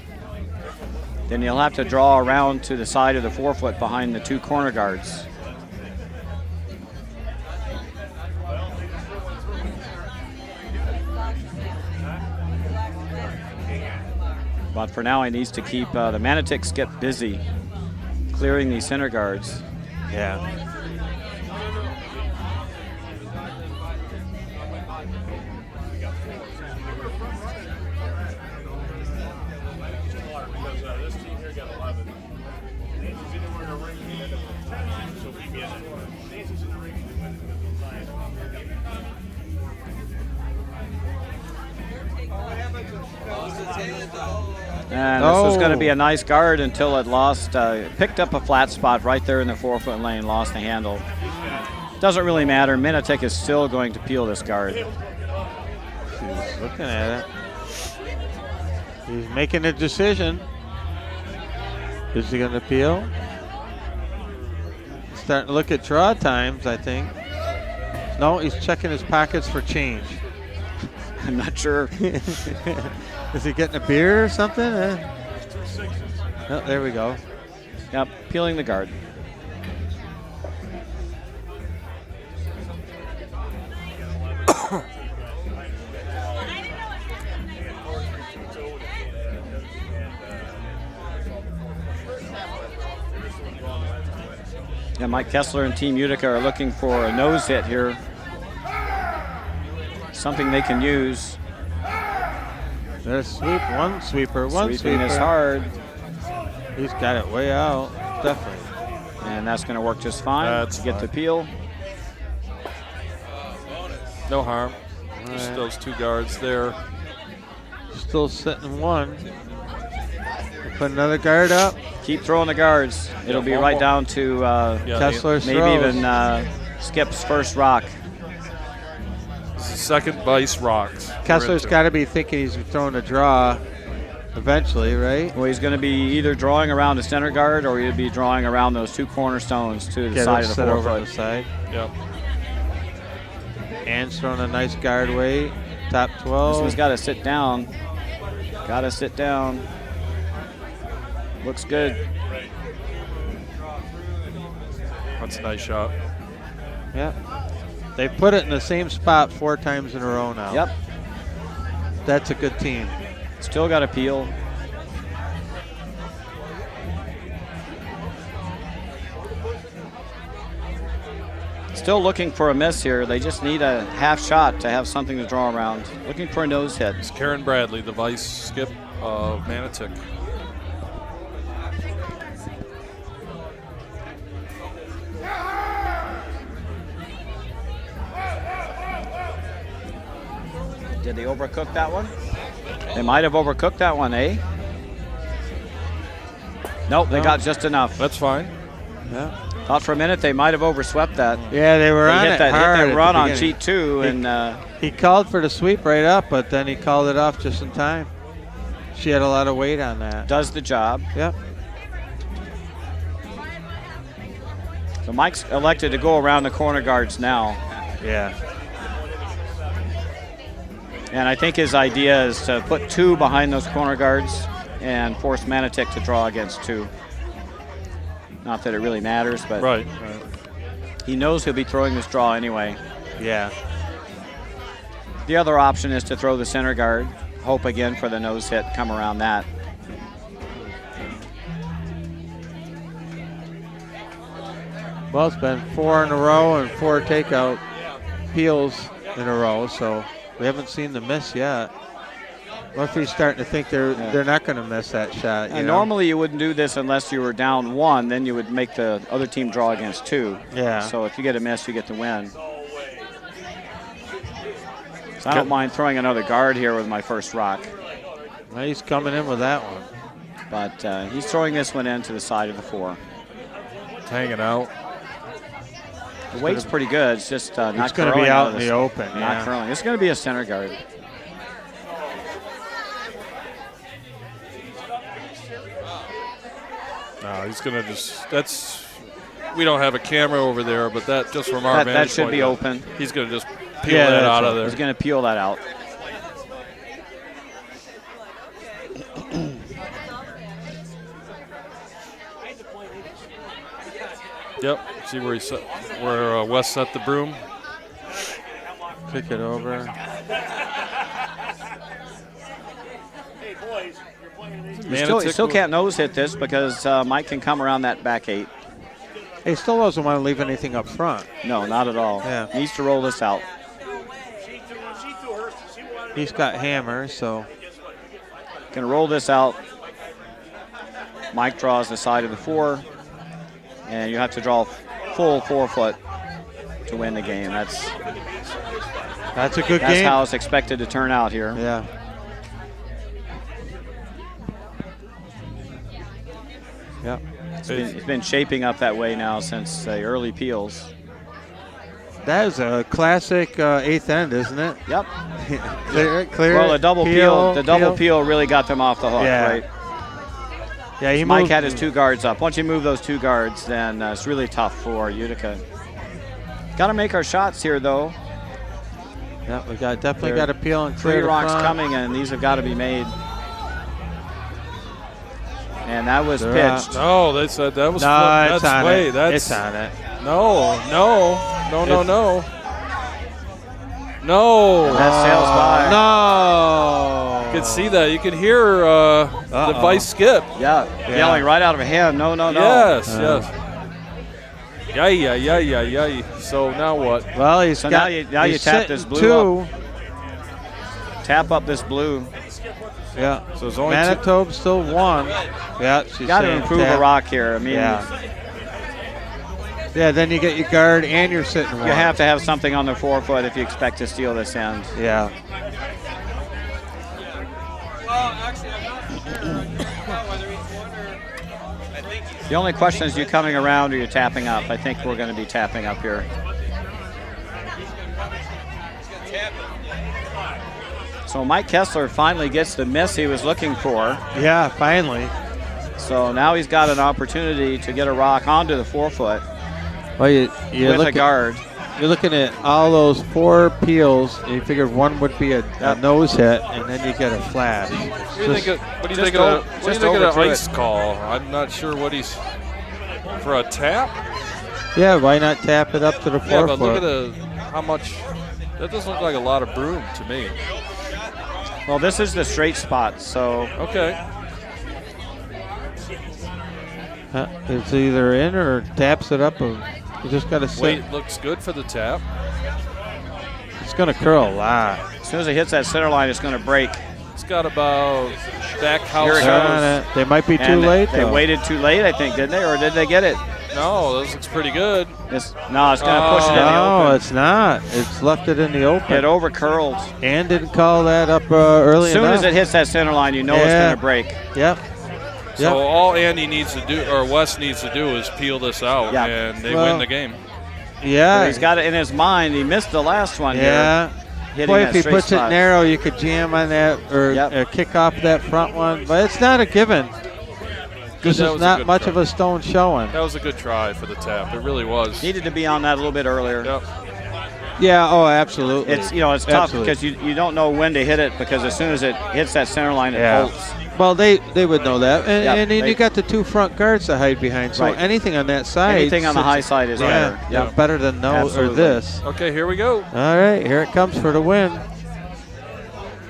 Then he'll have to draw around to the side of the 4 foot behind the 2 corner guards. But for now, he needs to keep the Manitics get busy clearing these center guards. Yeah. And this was going to be a nice guard until it lost, picked up a flat spot right there in the 4-foot lane, lost the handle. Doesn't really matter. Minatek is still going to peel this guard. He's looking at it. He's making a decision. Is he going to peel? He's starting to look at draw times, I think. No, he's checking his pockets for change. I'm not sure. Is he getting a beer or something? Oh, there we go. Yep, peeling the guard. Yeah, Mike Kessler and Team Utica are looking for a nose hit here. Something they can use. There's sweep, one sweeper, one Sweeping sweeper. is hard. He's got it way out, definitely. And that's going to work just fine That's to get fine. the peel. No harm. Just Right. those two guards there. Still sitting one. Put another guard up. Keep throwing the guards. It'll be one right more. down to Yeah, Kessler's maybe throws. even Skip's first rock. second vice rocks. Kessler's got to be thinking he's throwing a draw eventually, right? Well, he's going to be either drawing around the center guard or he'll be drawing around those two cornerstones to the Get side him of the set over on 4-foot. the side. Yep. And throwing a nice guard weight. Top This 12. one's got to sit down. Got to sit down. Looks good. That's a nice shot. Yep. They put it in the same spot 4 times in a row now. Yep. That's a good team. Still got to peel. Still looking for a miss here. They just need a half shot to have something to draw around. Looking for a nose hit. It's Karen Bradley, the vice skip of Manatic. Did they overcook that one? They might have overcooked that one, eh? Nope, they No. got just enough. That's fine. Yeah. Thought for a minute they might have overswept that. Yeah, they were They on hit it that, hard hit at that the run on beginning. cheat 2, and He called for the sweep right up, but then he called it off just in time. She had a lot of weight on that. does the job. Yep. So Mike's elected to go around the corner guards now. Yeah. And I think his idea is to put 2 behind those corner guards and force Manitic to draw against 2. Not that it really matters, but Right. he knows he'll be throwing this draw anyway. Yeah. The other option is to throw the center guard, hope again for the nose hit, come around that. Well, it's been 4 in a row and 4 takeout peels in a row, so we haven't seen the miss yet. Murphy's starting to think they're not going to miss that shot. You And know? normally you wouldn't do this unless you were down 1, then you would make the other team draw against 2. Yeah. So if you get a miss, you get the win. So I don't mind throwing another guard here with my first rock. Well, he's coming in with that one. But he's throwing this one into the side of the 4. It's hanging out. The weight's pretty good. It's just not It's going to curling be out of in this- the open. Not Yeah. curling. It's going to be a center guard. No, he's going to just, that's, we don't have a camera over there, but that just from our That vantage should point, be open. He's going to just peel Yeah, that that's out of open. there. He's going to peel that out. Yep. See where he set, where Wes set the broom. Kick it over. He still can't nose hit this because Mike can come around that back 8. He still doesn't want to leave anything up front. No, not at all. Yeah. Needs to roll this out. He's got hammer, so Can roll this out. Mike draws the side of the 4, and you have to draw full 4-foot to win the game. That's that's a good game. how it's expected to turn out here. Yeah. Yep. It's been shaping up that way now since the early peels. That is a classic eighth end, isn't it? Yep. Clear. Well, the double peel really got them off the hook, Yeah. right? Yeah, Mike had his 2 guards up. Once you move those 2 guards, then it's really tough for Utica. Got to make our shots here, though. Yeah, we definitely got to peel and clear 3 the rocks front. coming, and these have got to be made. And that was They're pitched. No, they said that was. No, that's it's on way. it. That's It's on it. no. That sails by. No. You can see that. You can hear the vice skip. Yeah, yelling right out of hand. No. Yes, yes. Yeah. So now what? Well, he's So got. now you he's tap sitting this blue 2. up. Tap up this blue. Yeah. So it's only Manitoba still 1. Yeah, she's Got to saying improve tap. a rock here. I mean, Yeah, then you get your guard and you're sitting 1. you have to have something on the forefoot if you expect to steal this end. Yeah. The only question is you coming around or you tapping up. I think we're going to be tapping up here. So Mike Kessler finally gets the miss he was looking for. Yeah, finally. So now he's got an opportunity to get a rock onto the forefoot Well, you with a guard. You're looking at all those 4 peels, and you figured 1 would be a nose hit, and then you get a flash. What do you think of just the over ice call? I'm not sure what he's for a tap. Yeah, why not tap it up to the Yeah, forefoot? but look at how much. That doesn't look like a lot of broom to me. Well, this is the straight spot, so Okay. It's either in or taps it up. Or you just got to sit. Weight looks good for the tap. It's going to curl a lot. as soon as it hits that center line, it's going to break. It's got about back house. Here it Darn goes. it. They might be too And late, They though. waited too late, I think, didn't they? Or did they get it? No, this looks pretty good. No, it's going to push it in the No, open. it's not. It's left it in the open. It over curls. And didn't call that up early As soon enough. as it hits that center line, you know it's Yeah. going to break. Yep. So all Andy needs to do, or Wes needs to do, is peel this out, Yeah. and they Well, win the game. Yeah. He's got it in his mind. He missed the last one Yeah. here. Hitting Boy, that if he straight puts spot. it narrow, you could jam on that or Yep. kick off that front one. But it's not a given. This That is was a not good much try. of a stone showing. That was a good try for the tap. It really was. Needed to be on that a little bit earlier. Yep. Yeah, oh, absolutely. It's it's tough Absolutely. because you don't know when to hit it because as soon as it hits that center line, it Yeah. bolts. Well, they would know that. And, Yep, and then they- you got the 2 front guards to hide behind. So Right. anything on that side. Anything on the high side is better. Yeah, better than no or Absolutely. this. Okay, here we go. All right, here it comes for the win.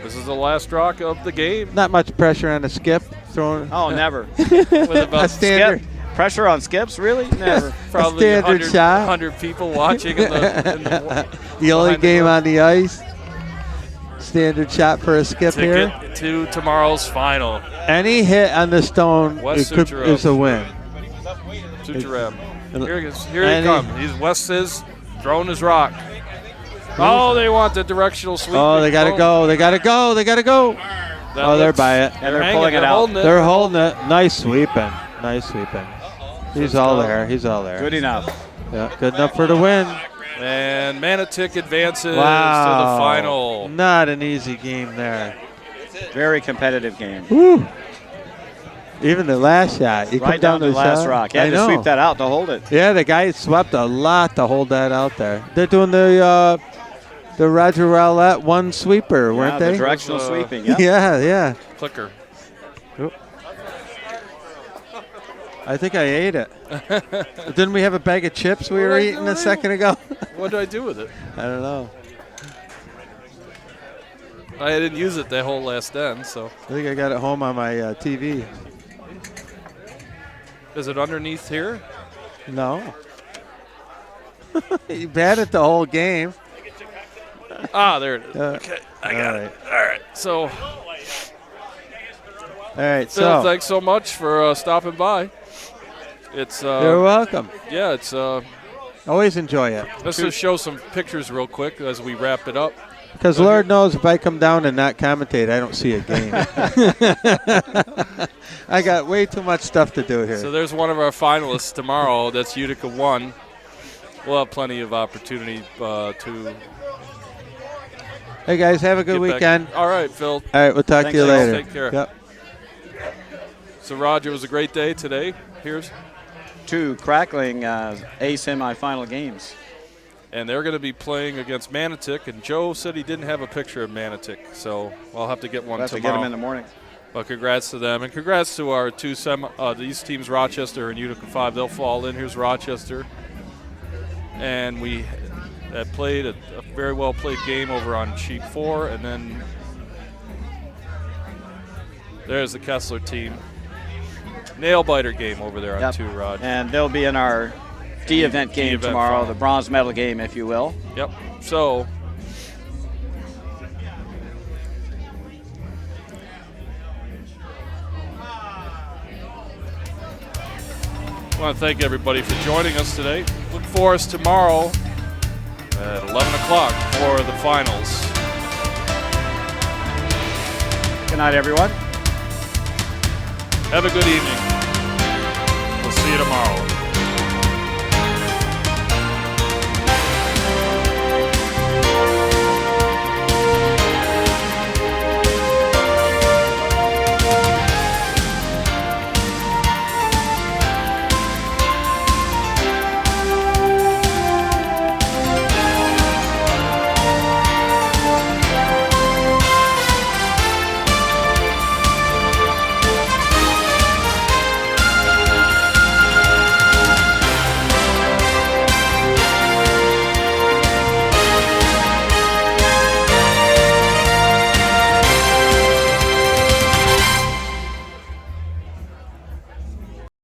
This is the last rock of the game. Not much pressure on the skip. Throwing Oh, never. With a about standard. Skip. Pressure on skips? Really? Never. probably standard 100, shot. 100 people watching in the the only behind the game goal. on the ice. Standard shot for a skip to here. get to tomorrow's final. Any hit on the stone Wes Sucherov. is a win. Sucherov. And- Here he is. Here he and comes. He's Wes is throwing his rock. Oh, they want the directional sweep. Oh, they got to go. They got to go. They got to go. That Oh, they're looks- by it. And they're hanging, pulling it they're out. holding it. They're holding it. Nice sweeping. Nice sweeping. He's all there. He's all there. Good enough. Yeah, good enough for the win. And Manitic advances Wow. to the final. Not an easy game there. Very competitive game. Woo. Even the last shot. You come Right down to the last shot. rock. You I had to know. sweep that out to hold it. Yeah, the guy swept a lot to hold that out there. They're doing the Roger Rowlett one sweeper, weren't the they? directional Those, sweeping. Yep. Yeah. Clicker. I think I ate it. Didn't we have a bag of chips we were eating a second ago? What did I do with it? I don't know. I didn't use it that whole last end, so. I think I got it home on my TV. Is it underneath here? No. You batted the whole game. Ah, there it is. Okay, I got it. All right. So, All right, Phil, so thanks so much for stopping by. It's you're welcome. yeah, it's Always enjoy it. let's just show some pictures real quick as we wrap it up. Because Lord knows if I come down and not commentate, I don't see a game. I got way too much stuff to do here. So there's one of our finalists tomorrow. That's Utica 1. We'll have plenty of opportunity to. Hey, guys, have a good weekend. All right, Phil. All right, we'll talk to you Thanks, later. Take care. Yep. So, Roger, it was a great day today. Here's. 2 crackling A semifinal games. And they're going to be playing against Manatic. And Joe said he didn't have a picture of Manatic, so I'll have to get one We'll have to tomorrow. get them in the morning. But congrats to them. And congrats to our these teams, Rochester and Utica 5. They'll fall in. Here's Rochester. And we played a very well-played game over on sheet 4. And then there's the Kessler team. Nail-biter game over there on 2, Rod. And they'll be in our D-event game D-event tomorrow, final. the bronze medal game, if you will. Yep. So I want to thank everybody for joining us today. Look for us tomorrow at 11 o'clock for the finals. Good night, everyone. Have a good evening. We'll see you tomorrow.